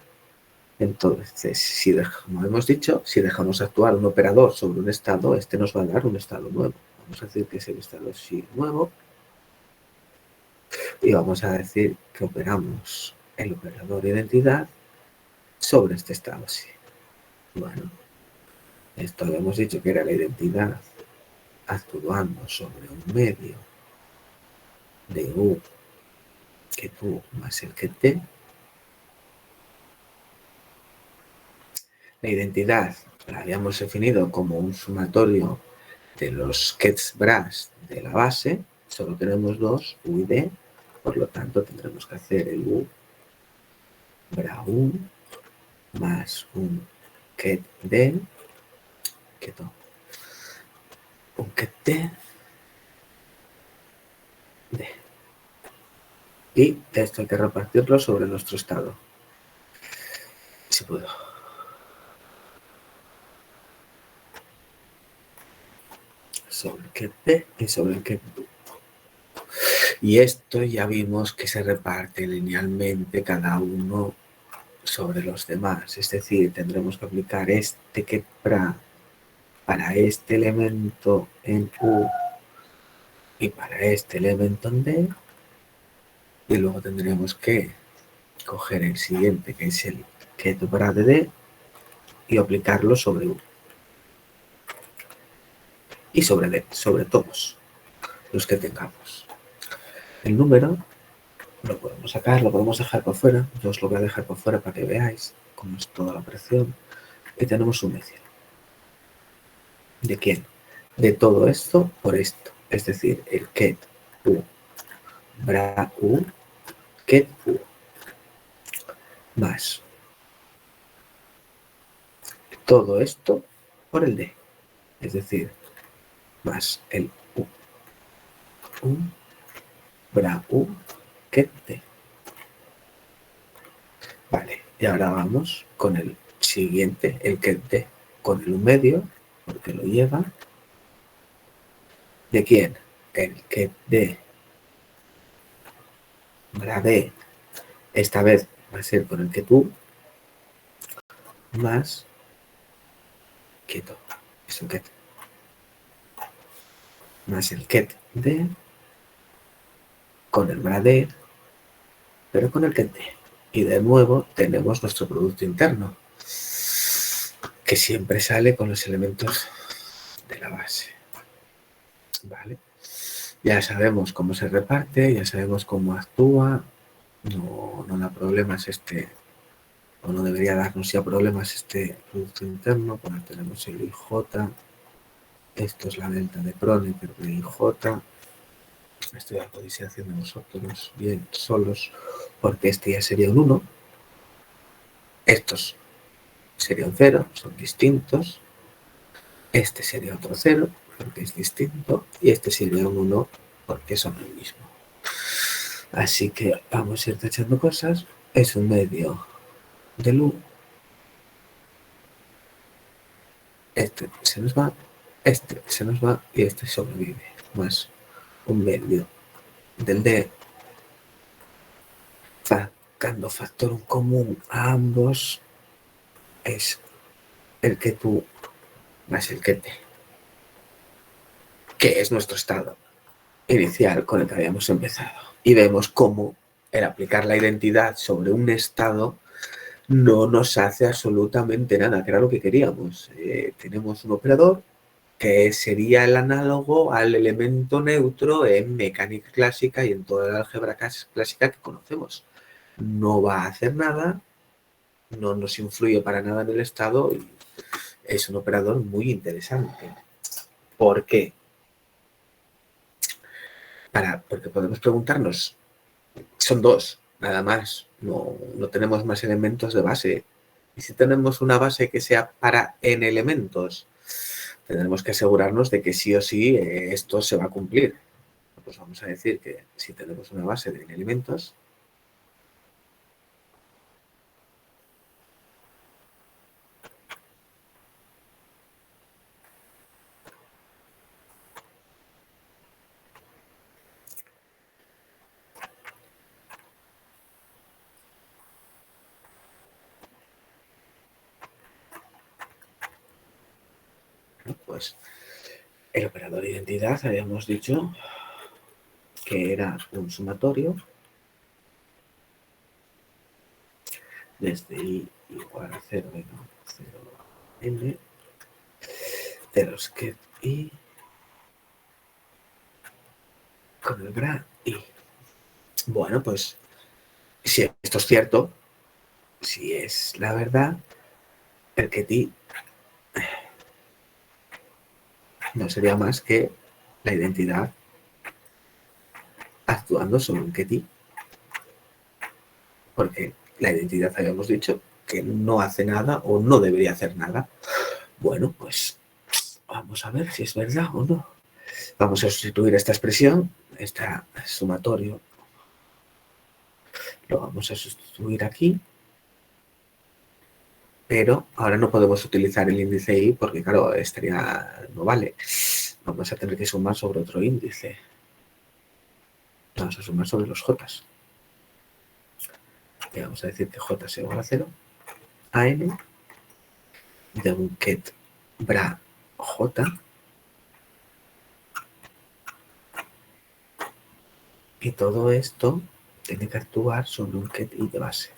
Entonces, como hemos dicho, si dejamos actuar un operador sobre un estado, este nos va a dar un estado nuevo. Vamos a decir que es el estado sí nuevo. Y vamos a decir que operamos el operador de identidad sobre este estado sí. Bueno, esto lo hemos dicho que era la identidad actuando sobre un medio de U que U más el que T. La identidad la habíamos definido como un sumatorio de los kets brass de la base, solo tenemos dos, U y D, por lo tanto tendremos que hacer el U, bra U, más un ket D, un ket D, D. Y esto hay que repartirlo sobre nuestro estado. Si puedo. Sobre el ket D y sobre el ket D. Y esto ya vimos que se reparte linealmente cada uno sobre los demás. Es decir, tendremos que aplicar este ket bra para este elemento en U y para este elemento en D. Y luego tendremos que coger el siguiente, que es el ket bra de D, y aplicarlo sobre U. Y sobre D, sobre todos los que tengamos. El número lo podemos sacar, lo podemos dejar por fuera. Yo os lo voy a dejar por fuera para que veáis cómo es toda la operación. Y tenemos un medio. ¿De quién? De todo esto por esto. Es decir, el ket U, bra U, ket U. Más todo esto por el D. Es decir, más el U, bra U, ket D. Vale, y ahora vamos con el siguiente, el ket D, con el U medio, porque lo lleva. ¿De quién? El ket D, bra D. Esta vez va a ser con el ket U, más quieto. Es un ket. Más el ket D con el bra D, pero con el ket D. Y de nuevo tenemos nuestro producto interno, que siempre sale con los elementos de la base. ¿Vale? Ya sabemos cómo se reparte, ya sabemos cómo actúa. No da problemas o no debería darnos ya problemas este producto interno. Cuando tenemos el IJ, esto es la delta de Kronecker de IJ. Esto ya lo podéis ir haciendo vosotros bien solos, porque este ya sería un 1. Estos sería un 0, son distintos. Este sería otro 0, porque es distinto. Y este sería un 1, porque son el mismo. Así que vamos a ir tachando cosas. Es un medio del U. Este se nos va, este se nos va y este sobrevive. Más un medio del D, sacando factor común a ambos, es el que tú más el que te, que es nuestro estado inicial con el que habíamos empezado. Y vemos cómo el aplicar la identidad sobre un estado no nos hace absolutamente nada, que era lo que queríamos. Tenemos un operador que sería el análogo al elemento neutro en mecánica clásica y en toda la álgebra clásica que conocemos. No va a hacer nada, no nos influye para nada en el estado y es un operador muy interesante. ¿Por qué? Porque podemos preguntarnos, son dos, nada más, no tenemos más elementos de base. Y si tenemos una base que sea para n elementos, tendremos que asegurarnos de que sí o sí esto se va a cumplir. Pues vamos a decir que si tenemos una base de n elementos, pues el operador de identidad habíamos dicho que era un sumatorio desde i igual a 0, 0 n de los que i con el bra i. Bueno, pues si esto es cierto, si es la verdad, el que i no sería más que la identidad actuando sobre un ket i. Porque la identidad habíamos dicho que no hace nada o no debería hacer nada. Bueno, pues vamos a ver si es verdad o no. Vamos a sustituir esta expresión, este sumatorio, lo vamos a sustituir aquí, pero ahora no podemos utilizar el índice i porque, claro, no vale. Vamos a tener que sumar sobre otro índice. Vamos a sumar sobre los j. Y vamos a decir que j es igual a 0 a n de un ket bra j y todo esto tiene que actuar sobre un ket i de base.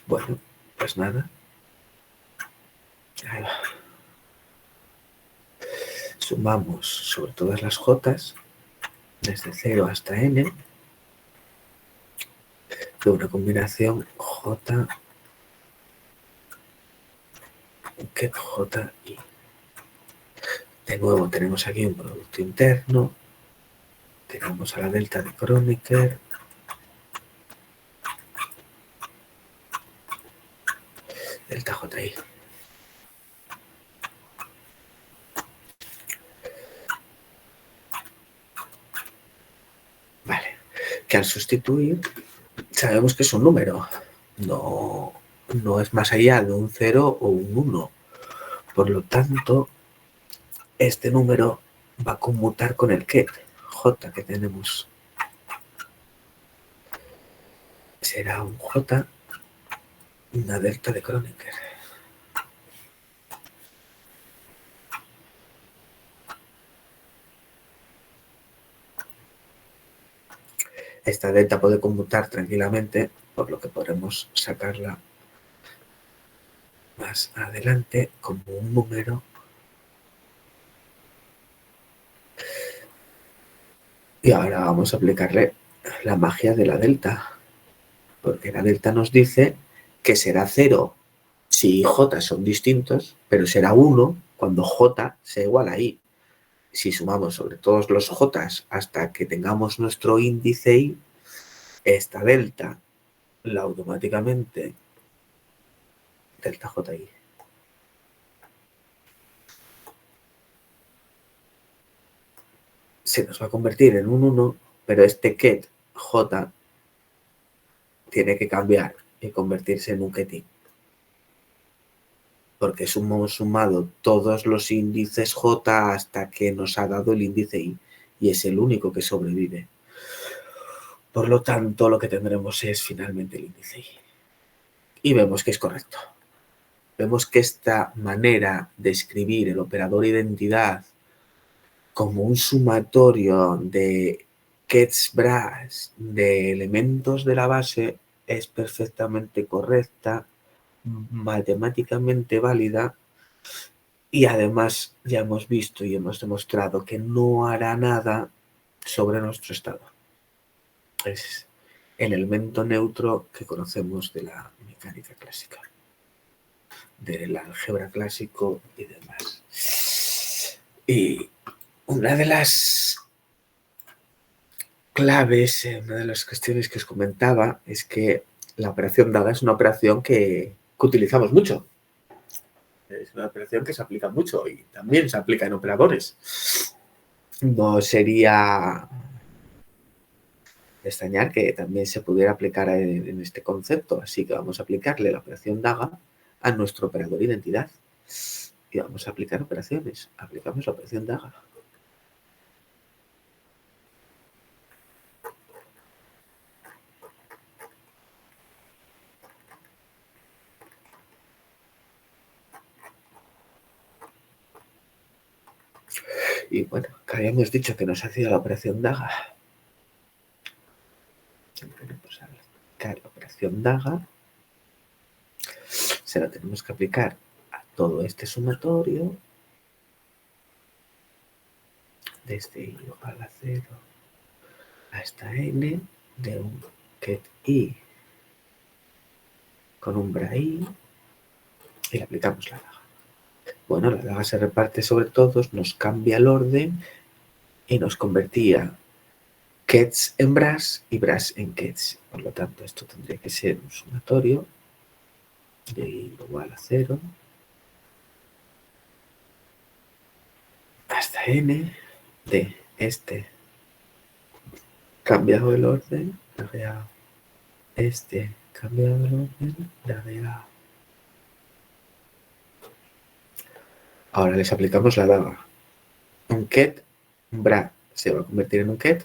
Bueno, pues nada. Ahí va. Sumamos sobre todas las j desde 0 hasta n de una combinación j ket j i. De nuevo tenemos aquí un producto interno, tenemos a la delta de Kronecker, delta ji. Vale, que al sustituir sabemos que es un número, no es más allá de un 0 o un 1. Por lo tanto, este número va a conmutar con el ket j que tenemos. Será un j, una delta de Kronecker. Esta delta puede conmutar tranquilamente, por lo que podremos sacarla más adelante como un número. Y ahora vamos a aplicarle la magia de la delta, porque la delta nos dice que será 0 si i y j son distintos, pero será 1 cuando j sea igual a i. Si sumamos sobre todos los j hasta que tengamos nuestro índice i, esta delta la automáticamente delta ji. Se nos va a convertir en un 1, pero este ket j tiene que cambiar y convertirse en un ket i. Porque hemos sumado todos los índices j hasta que nos ha dado el índice i, y es el único que sobrevive. Por lo tanto, lo que tendremos es finalmente el índice i. Y vemos que es correcto. Vemos que esta manera de escribir el operador identidad como un sumatorio de kets bras de elementos de la base es perfectamente correcta, matemáticamente válida, y además ya hemos visto y hemos demostrado que no hará nada sobre nuestro estado. Es el elemento neutro que conocemos de la mecánica clásica, del álgebra clásico y demás. Y una de las claves, una de las cuestiones que os comentaba es que la operación dada es una operación que utilizamos mucho. Es una operación que se aplica mucho y también se aplica en operadores. No sería de extrañar que también se pudiera aplicar en este concepto, así que vamos a aplicarle la operación DAGA a nuestro operador identidad. Y vamos a aplicar operaciones. Aplicamos la operación DAGA. Y bueno, que habíamos dicho que nos hacía la operación DAGA. Tenemos a aplicar la operación DAGA. Se la tenemos que aplicar a todo este sumatorio. Desde i igual a 0 hasta n de un ket i con un bra i y le aplicamos la daga. Bueno, la daga se reparte sobre todos, nos cambia el orden y nos convertía quets en bras y bras en quets. Por lo tanto, esto tendría que ser un sumatorio de i igual a 0 hasta n de este cambiado el orden, dado a este cambiado el orden, dado a. Ahora les aplicamos la daga. Un ket, un bra se va a convertir en un ket.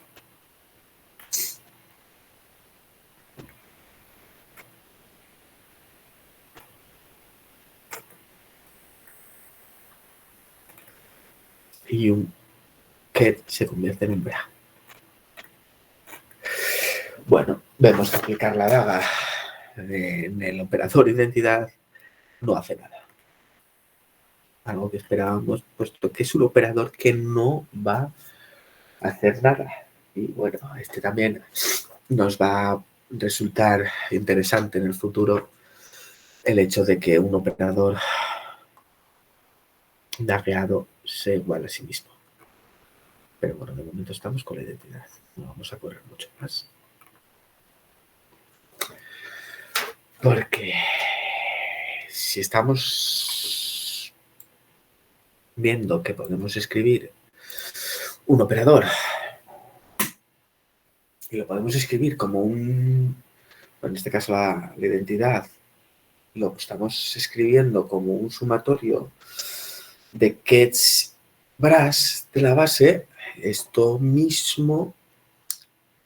Y un ket se convierte en un bra. Bueno, vemos que aplicar la daga en el operador identidad no hace nada. Algo que esperábamos, puesto que es un operador que no va a hacer nada. Y bueno, este también nos va a resultar interesante en el futuro el hecho de que un operador dagueado sea igual a sí mismo. Pero bueno, de momento estamos con la identidad. No vamos a correr mucho más. Porque si estamos viendo que podemos escribir un operador y lo podemos escribir como un, en este caso la identidad, lo estamos escribiendo como un sumatorio de gets bras de la base, esto mismo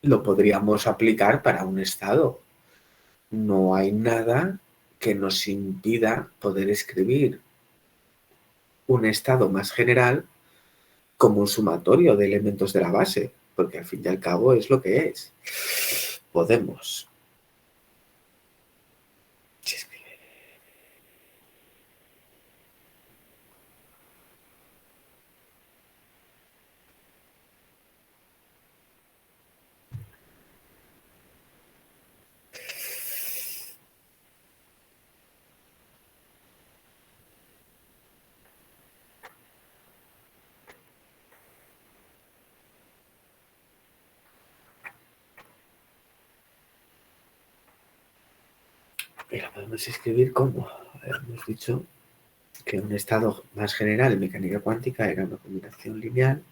lo podríamos aplicar para un estado. No hay nada que nos impida poder escribir un estado más general como un sumatorio de elementos de la base, porque al fin y al cabo es lo que es. Podemos. Y lo podemos escribir como, hemos dicho que un estado más general en mecánica cuántica era una combinación lineal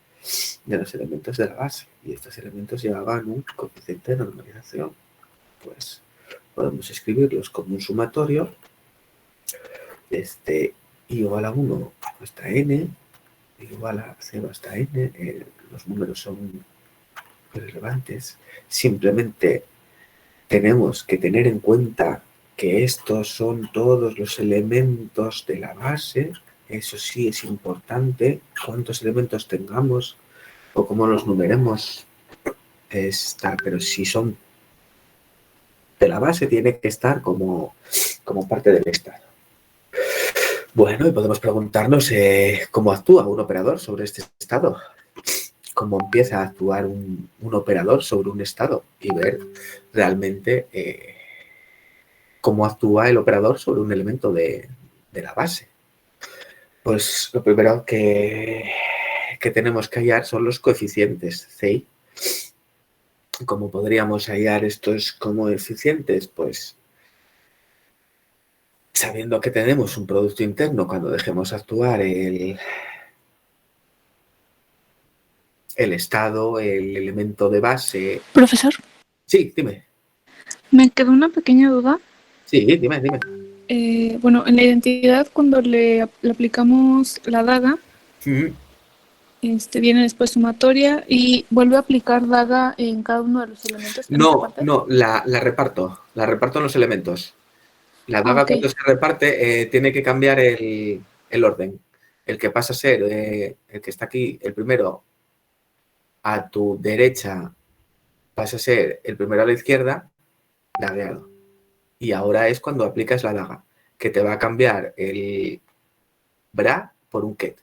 de los elementos de la base, y estos elementos llevaban un coeficiente de normalización. Pues podemos escribirlos como un sumatorio desde i igual a 1 hasta n, igual a 0 hasta n, los números son irrelevantes, simplemente tenemos que tener en cuenta que estos son todos los elementos de la base. Eso sí es importante, cuántos elementos tengamos o cómo los numeremos está, pero si son de la base tiene que estar como parte del estado. Bueno, y podemos preguntarnos cómo actúa un operador sobre este estado, cómo empieza a actuar un operador sobre un estado y ver realmente cómo actúa el operador sobre un elemento de la base. Pues lo primero que tenemos que hallar son los coeficientes CI. ¿Cómo podríamos hallar estos coeficientes? Pues sabiendo que tenemos un producto interno cuando dejemos actuar el estado, el elemento de base. Profesor, Sí, dime. me quedó una pequeña duda. Sí, dime. Bueno, en la identidad, cuando le aplicamos la daga, viene después sumatoria y vuelve a aplicar daga en cada uno de los elementos. No, la reparto. La reparto en los elementos. La daga cuando se reparte tiene que cambiar el orden. El que pasa a ser, el que está aquí, el primero a tu derecha, pasa a ser el primero a la izquierda, dagueado. Y ahora es cuando aplicas la daga, que te va a cambiar el bra por un ket.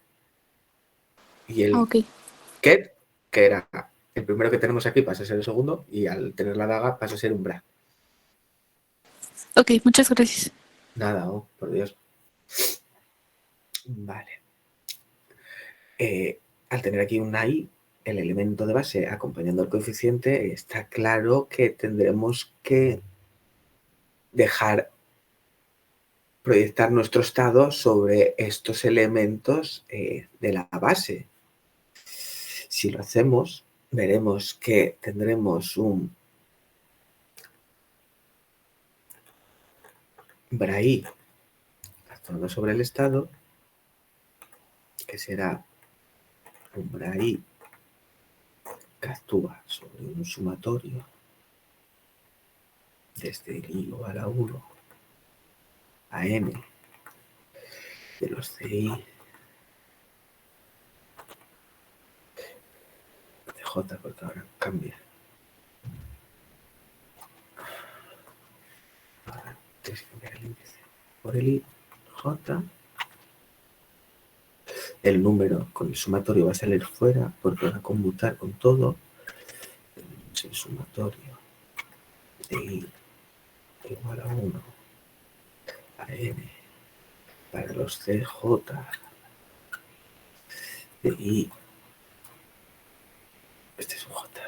Y el ket, que era el primero que tenemos aquí, pasa a ser el segundo, y al tener la daga pasa a ser un bra. Ok, muchas gracias. Nada, oh, por Dios. Vale. Al tener aquí una i, el elemento de base acompañando al coeficiente, está claro que tendremos que proyectar nuestro estado sobre estos elementos de la base. Si lo hacemos, veremos que tendremos un Bray actuando sobre el estado, que será un Bray que actúa sobre un sumatorio desde el I igual a 1 a n de los CI de J, porque ahora cambia. Ahora tienes que cambiar el índice por el I, J. El número con el sumatorio va a salir fuera porque va a conmutar con todo. El sumatorio de I igual a 1 a n para los CJ de I. Este es un J.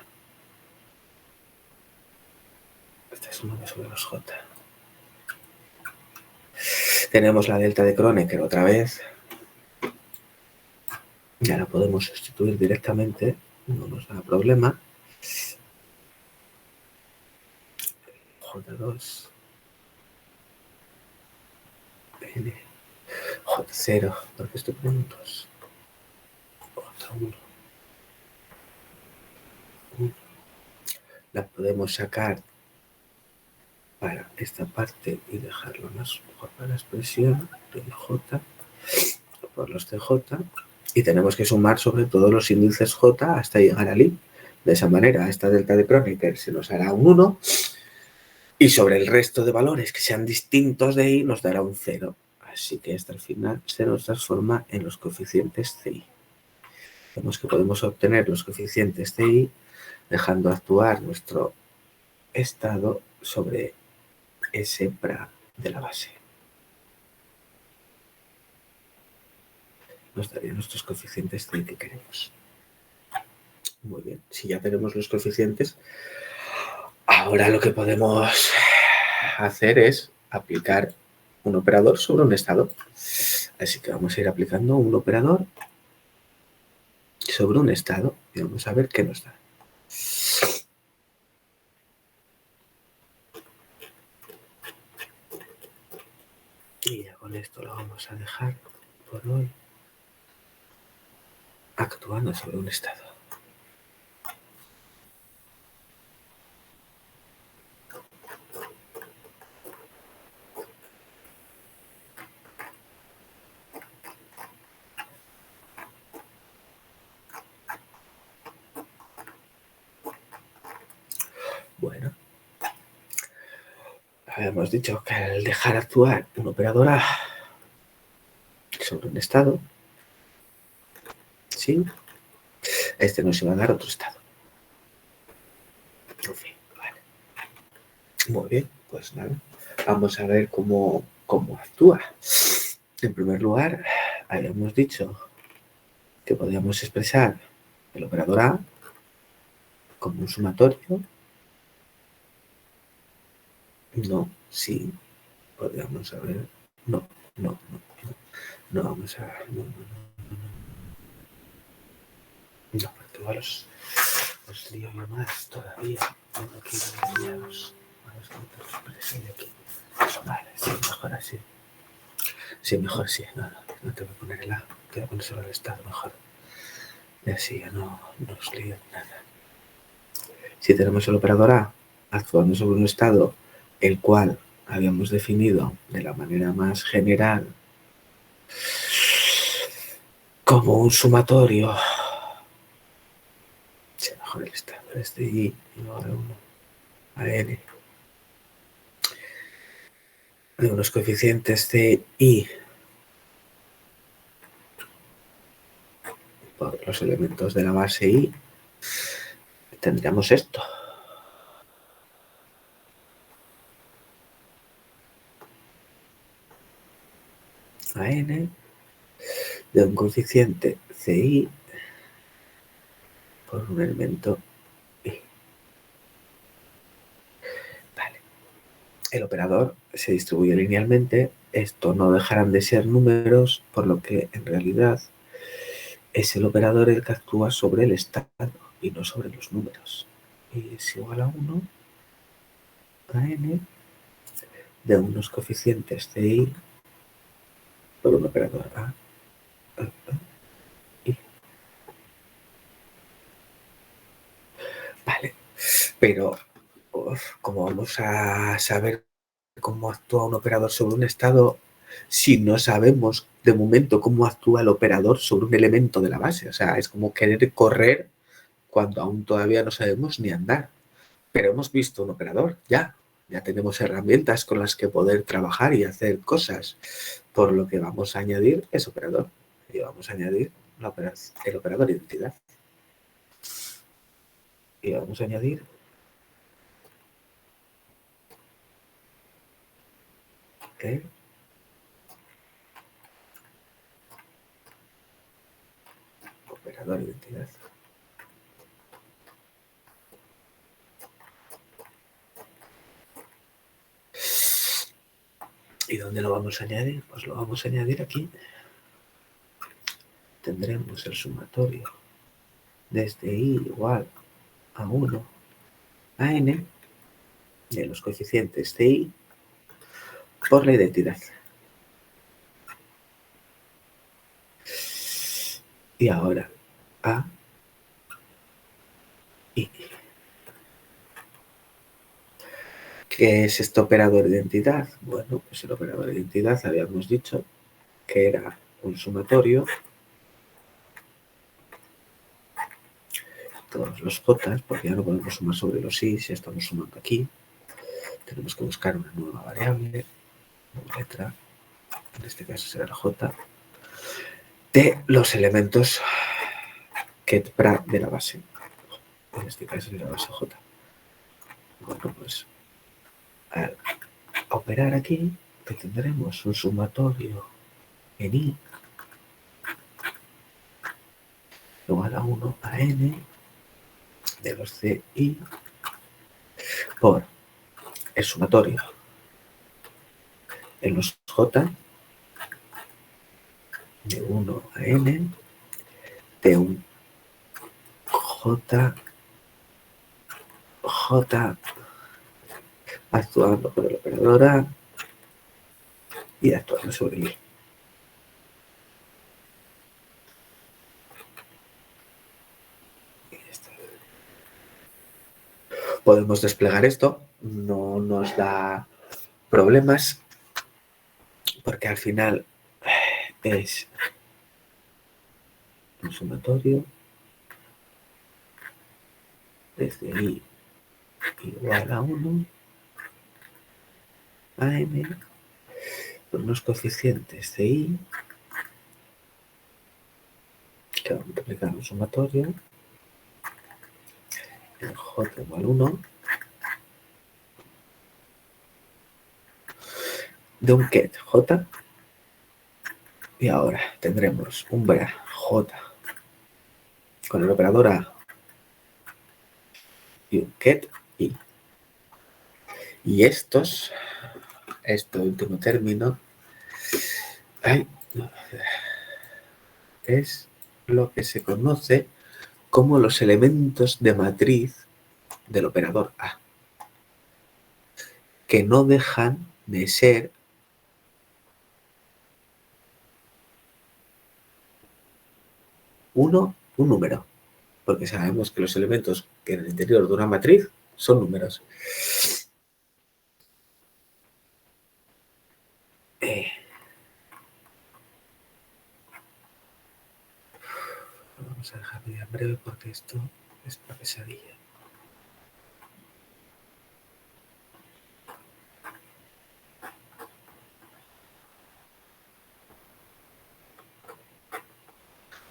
Este es 1 sobre los J. Tenemos la delta de Kronecker otra vez. Ya la podemos sustituir directamente, no nos da problema. J2 N J0, porque estoy poniendo 2. J1 1. La podemos sacar para esta parte y dejarlo más mejor para la expresión de J por los CJ, y tenemos que sumar sobre todos los índices J hasta llegar al I. De esa manera, esta delta de Kronecker se nos hará un 1 y sobre el resto de valores que sean distintos de I nos dará un 0. Así que hasta el final se nos transforma en los coeficientes CI. Vemos que podemos obtener los coeficientes CI dejando actuar nuestro estado sobre ese bra de la base. Nos daría nuestros coeficientes CI que queremos. Muy bien, si ya tenemos los coeficientes, ahora lo que podemos hacer es aplicar un operador sobre un estado. Así que vamos a ir aplicando un operador sobre un estado y vamos a ver qué nos da. Y ya con esto lo vamos a dejar por hoy actuando sobre un estado. Bueno, habíamos dicho que al dejar actuar un operador A sobre un estado, ¿sí? Este nos iba a dar otro estado. En fin, vale. Muy bien, pues nada. Vamos a ver cómo actúa. En primer lugar, habíamos dicho que podíamos expresar el operador A como un sumatorio. No, sí. Podríamos saber. No, no, no, no. No vamos a ver. No, no, no, no. No, porque igual os lío yo más todavía. No quiero liaros. Vamos a contar de aquí. Vale, sí, mejor así. Sí, mejor sí. No, no, no te voy a poner el A. Te voy a poner solo el estado mejor. Y así ya no os lío nada. Si tenemos el operador A actuando sobre un estado el cual habíamos definido de la manera más general como un sumatorio, si mejor el estado es de I igual a 1 a N de unos coeficientes de I por los elementos de la base I, tendríamos esto. A N de un coeficiente CI por un elemento I. Vale. El operador se distribuye linealmente. Esto no dejarán de ser números, por lo que en realidad es el operador el que actúa sobre el estado y no sobre los números. Y es igual a 1 a n de unos coeficientes de i por un operador a, i. Vale, pero ¿cómo vamos a saber cómo actúa un operador sobre un estado si no sabemos de momento cómo actúa el operador sobre un elemento de la base? O sea, es como querer correr cuando aún todavía no sabemos ni andar. Pero hemos visto un operador, ya tenemos herramientas con las que poder trabajar y hacer cosas, por lo que vamos a añadir ese operador. Y vamos a añadir el operador identidad. Y vamos a añadir el operador identidad. ¿Y dónde lo vamos a añadir? Pues lo vamos a añadir aquí. Tendremos el sumatorio desde i igual a 1 a n de los coeficientes de i por la identidad. Y ahora a i. ¿Qué es este operador de identidad? Bueno, pues el operador de identidad habíamos dicho que era un sumatorio, todos los j, porque ya no podemos sumar sobre los i, si estamos sumando aquí. Tenemos que buscar una nueva variable, una letra, en este caso será la j, de los elementos getPra de la base. En este caso será la base j. Bueno, pues al operar aquí, que tendremos un sumatorio en i igual a 1 a n de los ci por el sumatorio en los j de 1 a n de un j actuando por el operador a y actuando sobre el i. Podemos desplegar esto, no nos da problemas, porque al final es un sumatorio desde i igual a 1 a n por unos coeficientes de i que va a multiplicar un sumatorio en j igual 1 de un get j, y ahora tendremos un bra j con el operador a y un get i. Y este último término es lo que se conoce como los elementos de matriz del operador a, que no dejan de ser un número, porque sabemos que los elementos que en el interior de una matriz son números. Vamos a dejarlo ya breve porque esto es una pesadilla.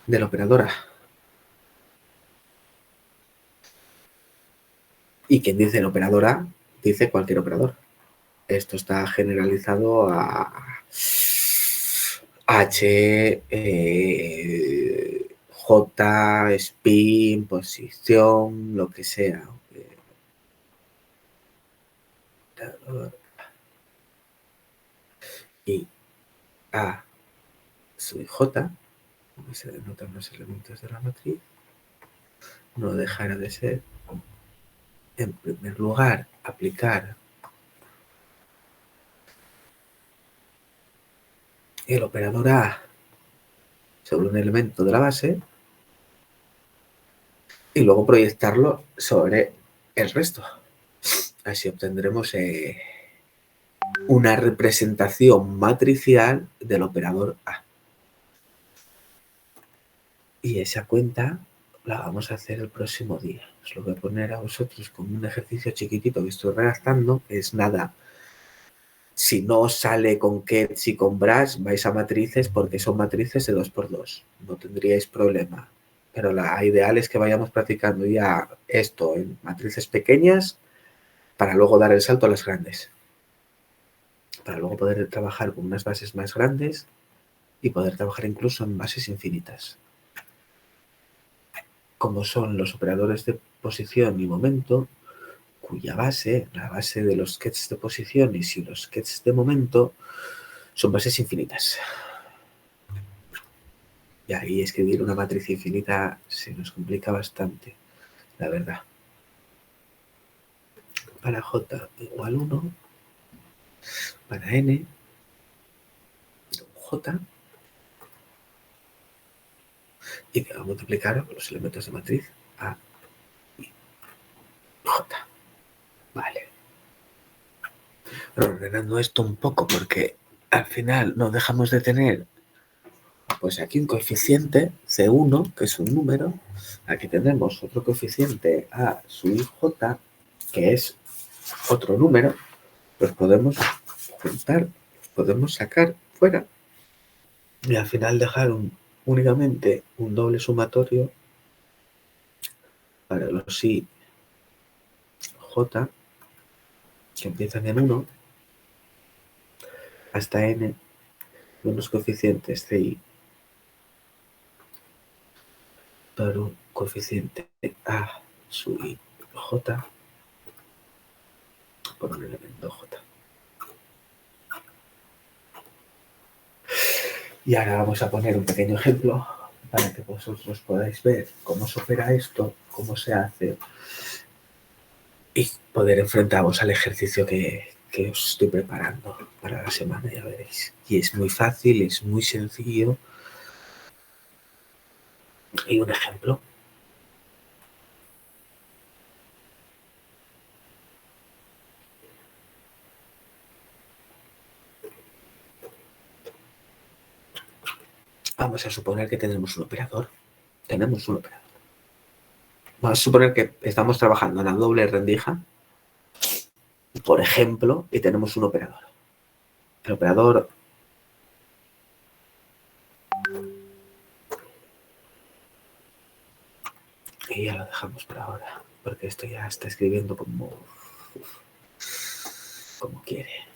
Del operador a. Y quien dice el operador a, dice cualquier operador. Esto está generalizado a H, J, spin, posición, lo que sea. Y A sub J, que se denotan los elementos de la matriz, no dejará de ser, en primer lugar, aplicar el operador A sobre un elemento de la base y luego proyectarlo sobre el resto. Así obtendremos una representación matricial del operador A. Y esa cuenta la vamos a hacer el próximo día. Os lo voy a poner a vosotros como un ejercicio chiquitito que estoy redactando. Es nada. Si no os sale con Kets y con Brass, vais a matrices porque son matrices de 2×2. No tendríais problema. Pero la ideal es que vayamos practicando ya esto en matrices pequeñas para luego dar el salto a las grandes. Para luego poder trabajar con unas bases más grandes y poder trabajar incluso en bases infinitas. Como son los operadores de posición y momento, cuya base, la base de los gets de posiciones y los gets de momento, son bases infinitas. Y ahí escribir una matriz infinita se nos complica bastante, la verdad. Para J igual 1, para N, J, y que va a multiplicar los elementos de matriz A y J. Vale. Pero ordenando esto un poco, porque al final no dejamos de tener, pues aquí un coeficiente C1, que es un número. Aquí tenemos otro coeficiente A sub J, que es otro número. Los podemos juntar, los podemos sacar fuera y al final dejar únicamente un doble sumatorio para los I J que empiezan en 1 hasta N de unos coeficientes CI por un coeficiente A sub I J por un elemento J. Y ahora vamos a poner un pequeño ejemplo para que vosotros podáis ver cómo se opera esto, cómo se hace y poder enfrentaros al ejercicio que os estoy preparando para la semana, ya veréis. Y es muy fácil, es muy sencillo. Y un ejemplo. Vamos a suponer que tenemos un operador. Tenemos un operador. Vamos a suponer que estamos trabajando en la doble rendija, por ejemplo, y tenemos un operador. El operador y ya lo dejamos por ahora, porque esto ya está escribiendo como quiere.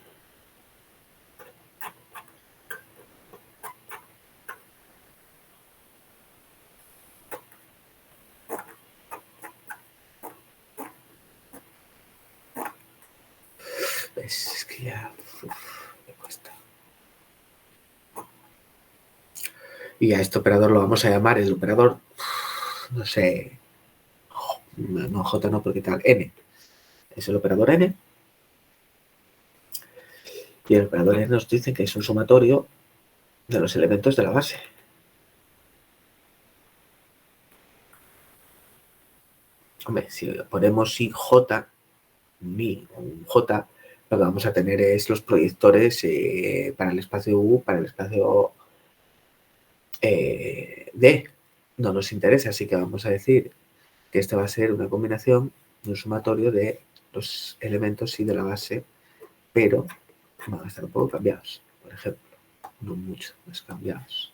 Es que ya me cuesta. Y a este operador lo vamos a llamar el operador, no sé, no J no, porque tal, N. Es el operador N. Y el operador N nos dice que es un sumatorio de los elementos de la base. Hombre, si ponemos I J, mi o un J, lo que vamos a tener es los proyectores para el espacio U, para el espacio D. No nos interesa, así que vamos a decir que esta va a ser una combinación de un sumatorio de los elementos y de la base, pero van a estar un poco cambiados, por ejemplo, no mucho más cambiados.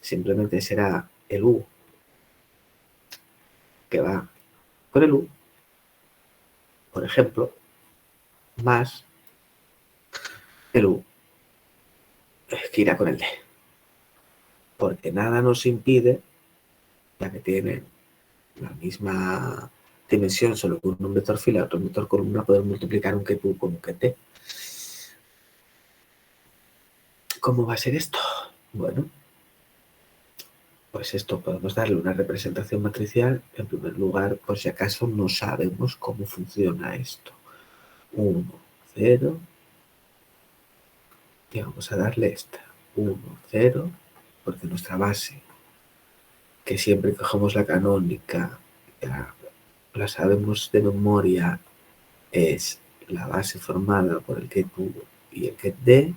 Simplemente será el U que va con el U, por ejemplo, más el U que irá con el D. Porque nada nos impide ya que tienen la misma dimensión, solo que un vector fila y otro vector columna, podemos multiplicar un ket u con un ket t. ¿Cómo va a ser esto? Bueno, pues esto podemos darle una representación matricial. En primer lugar, por si acaso no sabemos cómo funciona esto. 1, 0, y vamos a darle esta. 1, 0, porque nuestra base, que siempre cogemos la canónica, ya la sabemos de memoria, es la base formada por el ket u y el ket d,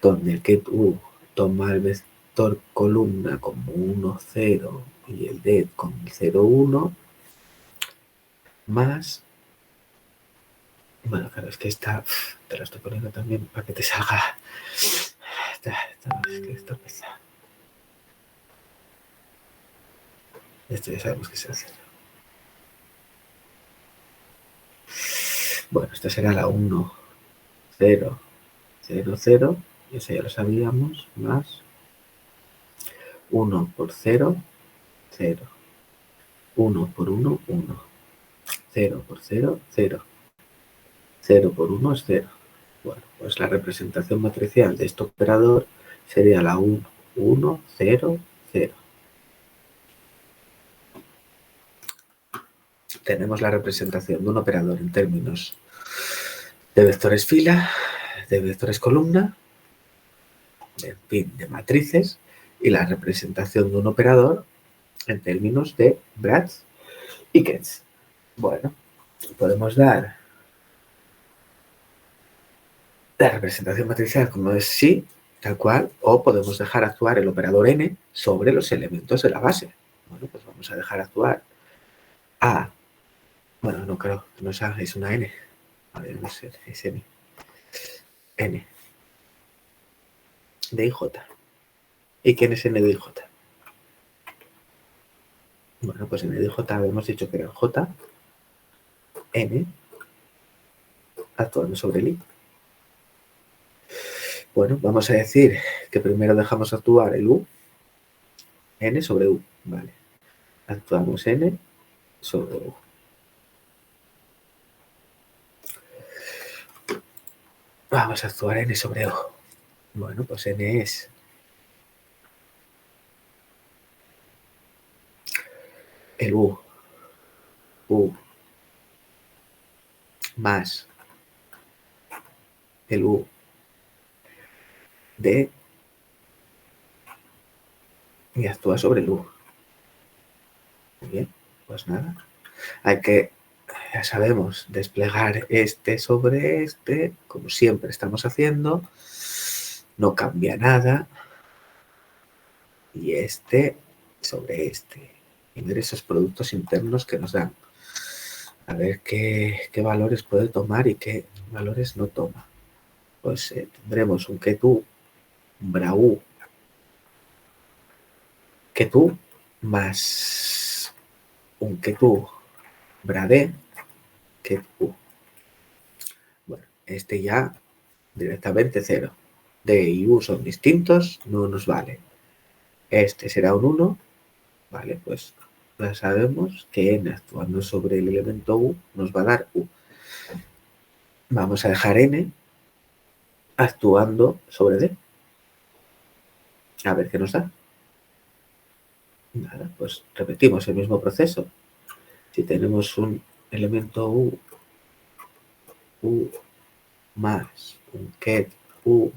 donde el ket u toma el vector columna como 1, 0 y el d como 0, 1, más, bueno, claro, es que esta te la estoy poniendo también para que te salga, es que esto pesa. Esto ya sabemos que se hace. Bueno, esta será la 1, 0, 0, 0, y eso ya lo sabíamos, más 1 por 0, 0, 1 por 1, 1, 0 por 0, 0, 0 por 1 es 0. Bueno, pues la representación matricial de este operador sería la 1, 1, 0, 0. Tenemos la representación de un operador en términos de vectores fila, de vectores columna, en fin, de matrices, y la representación de un operador en términos de Bratz y Ketz. Bueno, podemos dar la representación matricial como es sí, tal cual, o podemos dejar actuar el operador n sobre los elementos de la base. Bueno, pues vamos a dejar actuar a, bueno, no creo, no es a, es una n. A ver, no sé, es n. N de IJ. ¿Y quién es n de IJ? Bueno, pues n de IJ habíamos dicho que era j, n, actuando sobre el i. Bueno, vamos a decir que primero dejamos actuar el u, n sobre u, vale. Actuamos n sobre u. Vamos a actuar n sobre u. Bueno, pues n es el u más el u de y actúa sobre el u. Muy bien, pues nada. Hay que, ya sabemos, desplegar este sobre este, como siempre estamos haciendo. No cambia nada. Y este sobre este. Y ver esos productos internos que nos dan. A ver qué valores puede tomar y qué valores no toma. Pues tendremos un ket u, un bra u, ket u más un ket u bra d, ket u. Bueno, este ya directamente 0. D y u son distintos, no nos vale. Este será un 1, vale, pues ya sabemos que n actuando sobre el elemento u nos va a dar u. Vamos a dejar n actuando sobre d. A ver qué nos da. Nada, pues repetimos el mismo proceso. Si tenemos un elemento u más un ket u,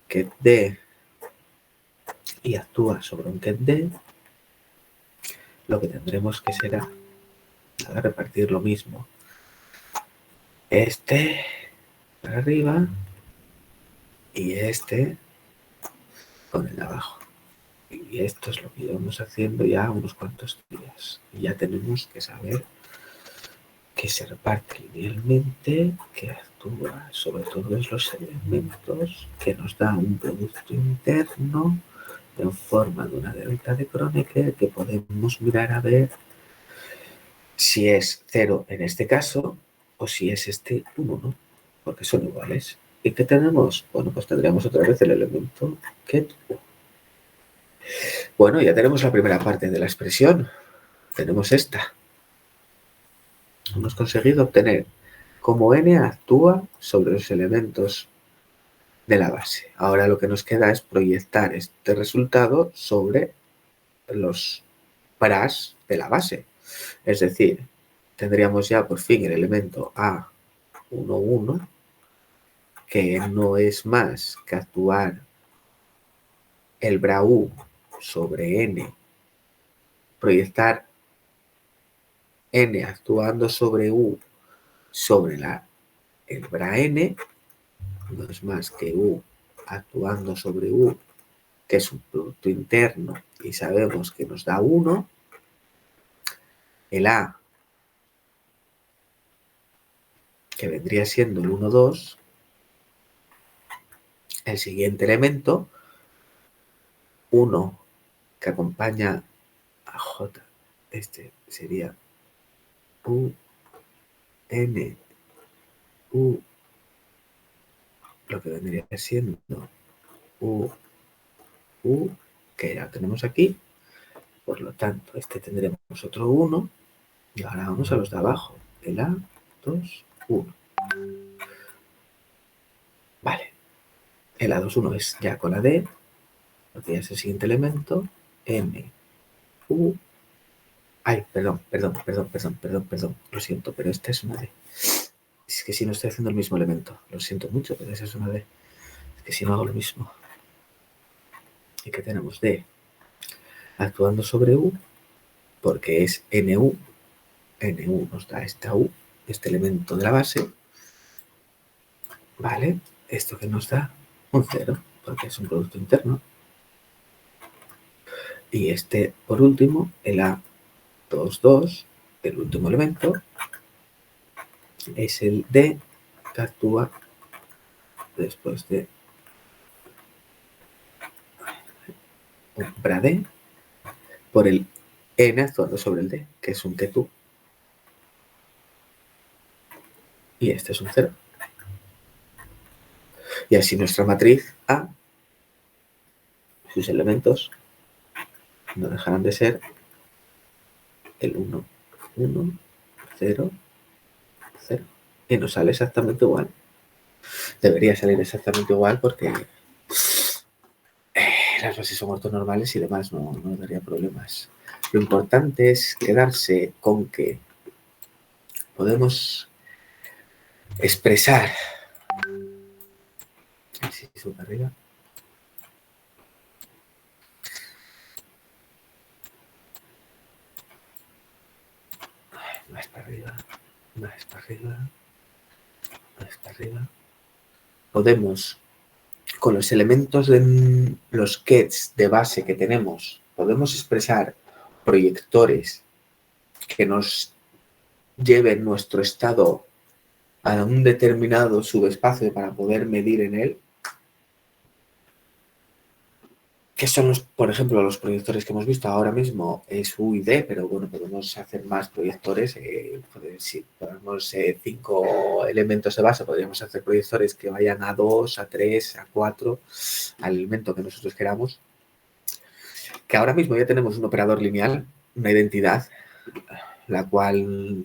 ket d, y actúa sobre un ket d, lo que tendremos que será nada, repartir lo mismo. Este para arriba y este con el de abajo. Y esto es lo que llevamos haciendo ya unos cuantos días. Y ya tenemos que saber que se reparte linealmente, que actúa sobre todos los elementos, que nos da un producto interno en forma de una delta de Kronecker que podemos mirar a ver si es 0 en este caso o si es este 1, ¿no? Porque son iguales. ¿Y qué tenemos? Bueno, pues tendríamos otra vez el elemento ket u. Bueno, ya tenemos la primera parte de la expresión. Tenemos esta. Hemos conseguido obtener cómo n actúa sobre los elementos de la base. Ahora lo que nos queda es proyectar este resultado sobre los pras de la base. Es decir, tendríamos ya por fin el elemento A11, que no es más que actuar el bra U sobre n, proyectar n actuando sobre U sobre el bra n, no es más que U actuando sobre U, que es un producto interno y sabemos que nos da 1, el A, que vendría siendo el 1, 2, el siguiente elemento, 1 que acompaña a J, este sería U, N, U, lo que vendría siendo U, que ya tenemos aquí, por lo tanto, este tendremos otro 1, y ahora vamos a los de abajo, el A, 2, 1. Vale, el A2, 1 es ya con la D, porque ya es el siguiente elemento, M, U, ay, perdón, lo siento, pero esta es una D. Es que si no estoy haciendo el mismo elemento, lo siento mucho, pero esa es una D. Es que si no hago lo mismo. Y que tenemos D actuando sobre U, porque es NU. NU nos da esta U, este elemento de la base. Vale, esto que nos da un 0, porque es un producto interno. Y este, por último, el A22, el último elemento, es el D que actúa después de un bra D por el N actuando sobre el D, que es un T2. Y este es un 0. Y así nuestra matriz A, sus elementos, no dejarán de ser el 1, 1, 0, 0. Y nos sale exactamente igual. Debería salir exactamente igual porque las bases son ortonormales y demás, no daría problemas. Lo importante es quedarse con que podemos expresar. Así, sube arriba. Más para arriba, más para arriba, más para arriba. Podemos, con los elementos de los gets de base que tenemos, podemos expresar proyectores que nos lleven nuestro estado a un determinado subespacio para poder medir en él. ¿Qué son, por ejemplo, los proyectores que hemos visto ahora mismo? Es U y D, pero bueno, podemos hacer más proyectores. Si ponemos 5 elementos de base, podríamos hacer proyectores que vayan a 2, a 3, a 4, al elemento que nosotros queramos. Que ahora mismo ya tenemos un operador lineal, una identidad, la cual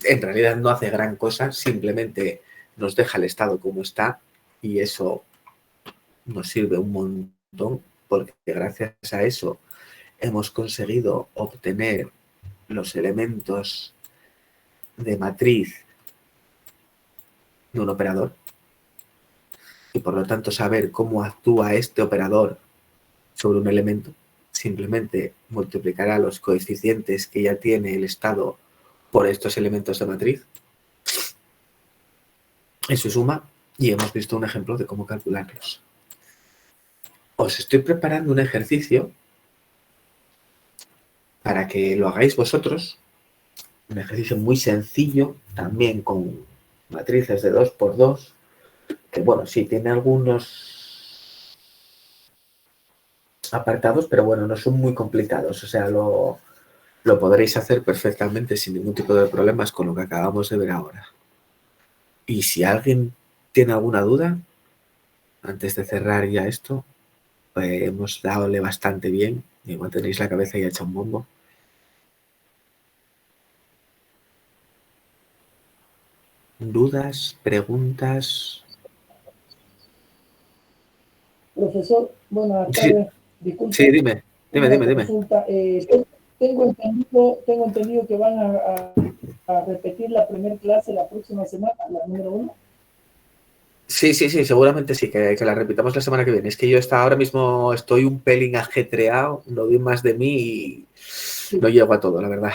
en realidad no hace gran cosa, simplemente nos deja el estado como está y eso nos sirve un montón porque gracias a eso hemos conseguido obtener los elementos de matriz de un operador y por lo tanto saber cómo actúa este operador sobre un elemento. Simplemente multiplicará los coeficientes que ya tiene el estado por estos elementos de matriz en su suma y hemos visto un ejemplo de cómo calcularlos. Os estoy preparando un ejercicio para que lo hagáis vosotros, un ejercicio muy sencillo, también con matrices de 2×2, que bueno, sí, tiene algunos apartados, pero bueno, no son muy complicados, o sea, lo podréis hacer perfectamente sin ningún tipo de problemas con lo que acabamos de ver ahora. Y si alguien tiene alguna duda, antes de cerrar ya esto, pues hemos dadole bastante bien Igual tenéis la cabeza ya hecha un bombo. ¿Dudas? ¿Preguntas? Profesor, buenas Sí, tardes. sí, Disculpe, dime. una Dime. consulta. Tengo entendido que van a repetir la primera clase la próxima semana, la número 1. Sí, seguramente sí, que la repitamos la semana que viene. Es que yo ahora mismo estoy un pelín ajetreado, no doy más de mí y no llego a todo, la verdad.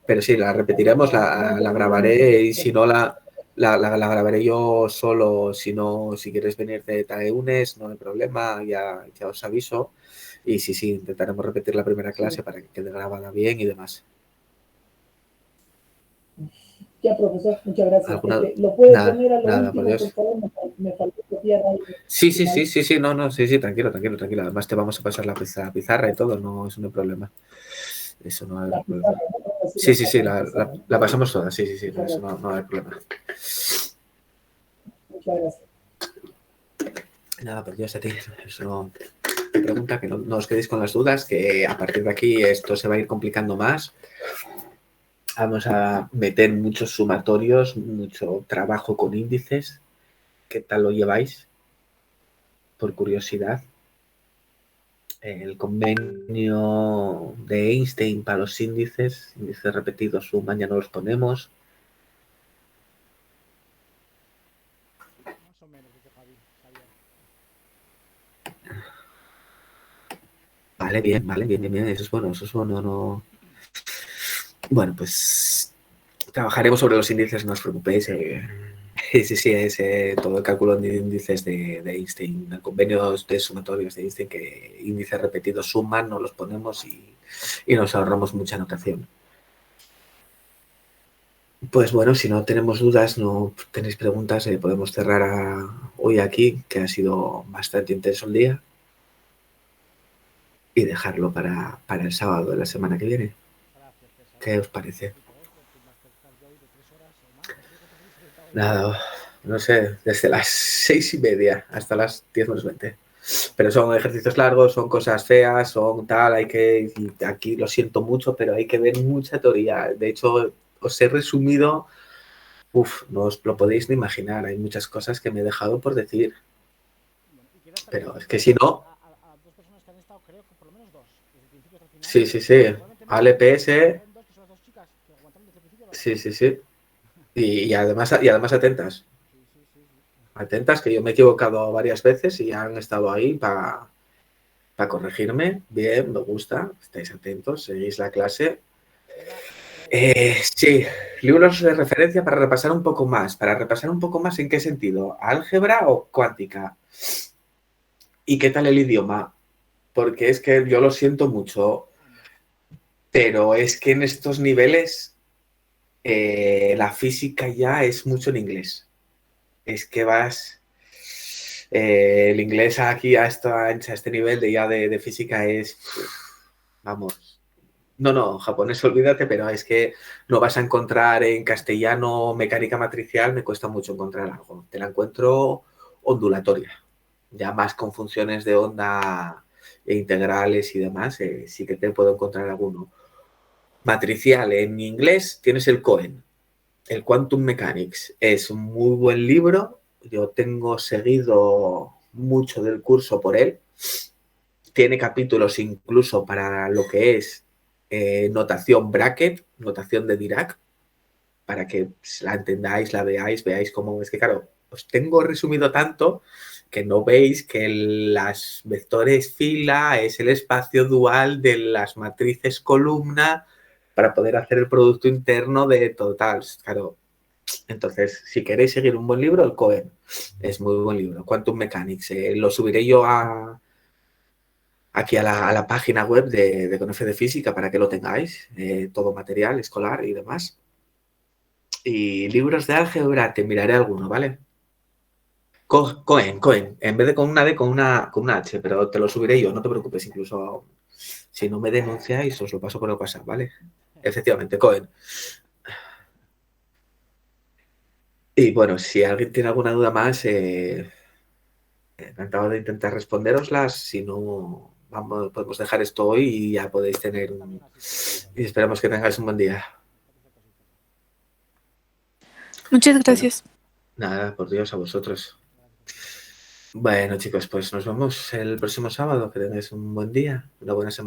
Pero sí, la repetiremos, la grabaré y si no la grabaré yo solo. Si no, si quieres venir te unes, no hay problema, ya os aviso. Y sí, intentaremos repetir la primera clase para que quede grabada bien y demás. Ya, profesor, muchas gracias. ¿Alguna? ¿Lo puede Nada, poner a lo nada, por último, por Dios. favor? Me faltó copiar ahí al Sí, final. sí, tranquilo. Además te vamos a pasar la pizarra y todo, no es un problema. Eso no hay La problema. pizarra, ¿no? Así Sí, la pizarra. la pasamos todas, sí, no, Muchas eso gracias. no hay problema. Muchas gracias. Nada, por Dios, a ti. Eso te pregunta, que no os quedéis con las dudas, que a partir de aquí esto se va a ir complicando más. Vamos a meter muchos sumatorios, mucho trabajo con índices. ¿Qué tal lo lleváis? Por curiosidad. El convenio de Einstein para los índices repetidos suman, ya no los ponemos. Más o menos, dice Javier. Vale, bien. Eso es bueno, no. Bueno, pues trabajaremos sobre los índices, no os preocupéis. Sí, es todo el cálculo de índices de Einstein, el convenio de sumatorios de Einstein, que índices repetidos suman, no los ponemos y nos ahorramos mucha notación. Pues bueno, si no tenemos dudas, no tenéis preguntas, podemos cerrar hoy aquí, que ha sido bastante intenso el día, y dejarlo para el sábado de la semana que viene. ¿Qué os parece? Nada, no sé, desde las 6:30 hasta las 10:20. Pero son ejercicios largos, son cosas feas, son tal, aquí lo siento mucho, pero hay que ver mucha teoría. De hecho, os he resumido, no os lo podéis ni imaginar, hay muchas cosas que me he dejado por decir. Pero es que si no... A dos personas que han estado, creo que por lo menos dos, desde el principio hasta el final. Sí. ALPS, Dos, que son las dos chicas que aguantaron desde el principio. sí. Y además atentas. Atentas, que yo me he equivocado varias veces y han estado ahí para corregirme. Bien, me gusta, estáis atentos, seguís la clase. Sí, libros de referencia para repasar un poco más. ¿Para repasar un poco más en qué sentido? ¿Álgebra o cuántica? ¿Y qué tal el idioma? Porque es que yo lo siento mucho, pero es que en estos niveles la física ya es mucho en inglés. Es que vas... el inglés aquí a este nivel de física es... Vamos. No, japonés olvídate, pero es que no vas a encontrar en castellano mecánica matricial, me cuesta mucho encontrar algo. Te la encuentro ondulatoria. Ya más con funciones de onda e integrales y demás, sí que te puedo encontrar alguno. Matricial, en inglés tienes el Cohen. El Quantum Mechanics es un muy buen libro. Yo tengo seguido mucho del curso por él. Tiene capítulos incluso para lo que es notación bracket, notación de Dirac, para que la entendáis, la veáis cómo es que, claro, os tengo resumido tanto que no veis que las vectores fila es el espacio dual de las matrices columna para poder hacer el producto interno de total. Claro, entonces, si queréis seguir un buen libro, el Cohen es muy buen libro. Quantum Mechanics, lo subiré yo aquí a la página web de Conoce de Física para que lo tengáis, todo material escolar y demás. Y libros de álgebra, te miraré alguno, ¿vale? Cohen, en vez de con una D, con una H, pero te lo subiré yo, no te preocupes, incluso si no me denunciáis, os lo paso por el WhatsApp, ¿vale? Efectivamente, Cohen. Y bueno, si alguien tiene alguna duda más, encantado de intentar responderoslas, si no, podemos dejar esto hoy y ya podéis tener También así. y esperamos que tengáis un buen día. Muchas gracias. Nada, por Dios, a vosotros. Bueno, chicos, pues nos vemos el próximo sábado. Que tengáis un buen día, una buena semana.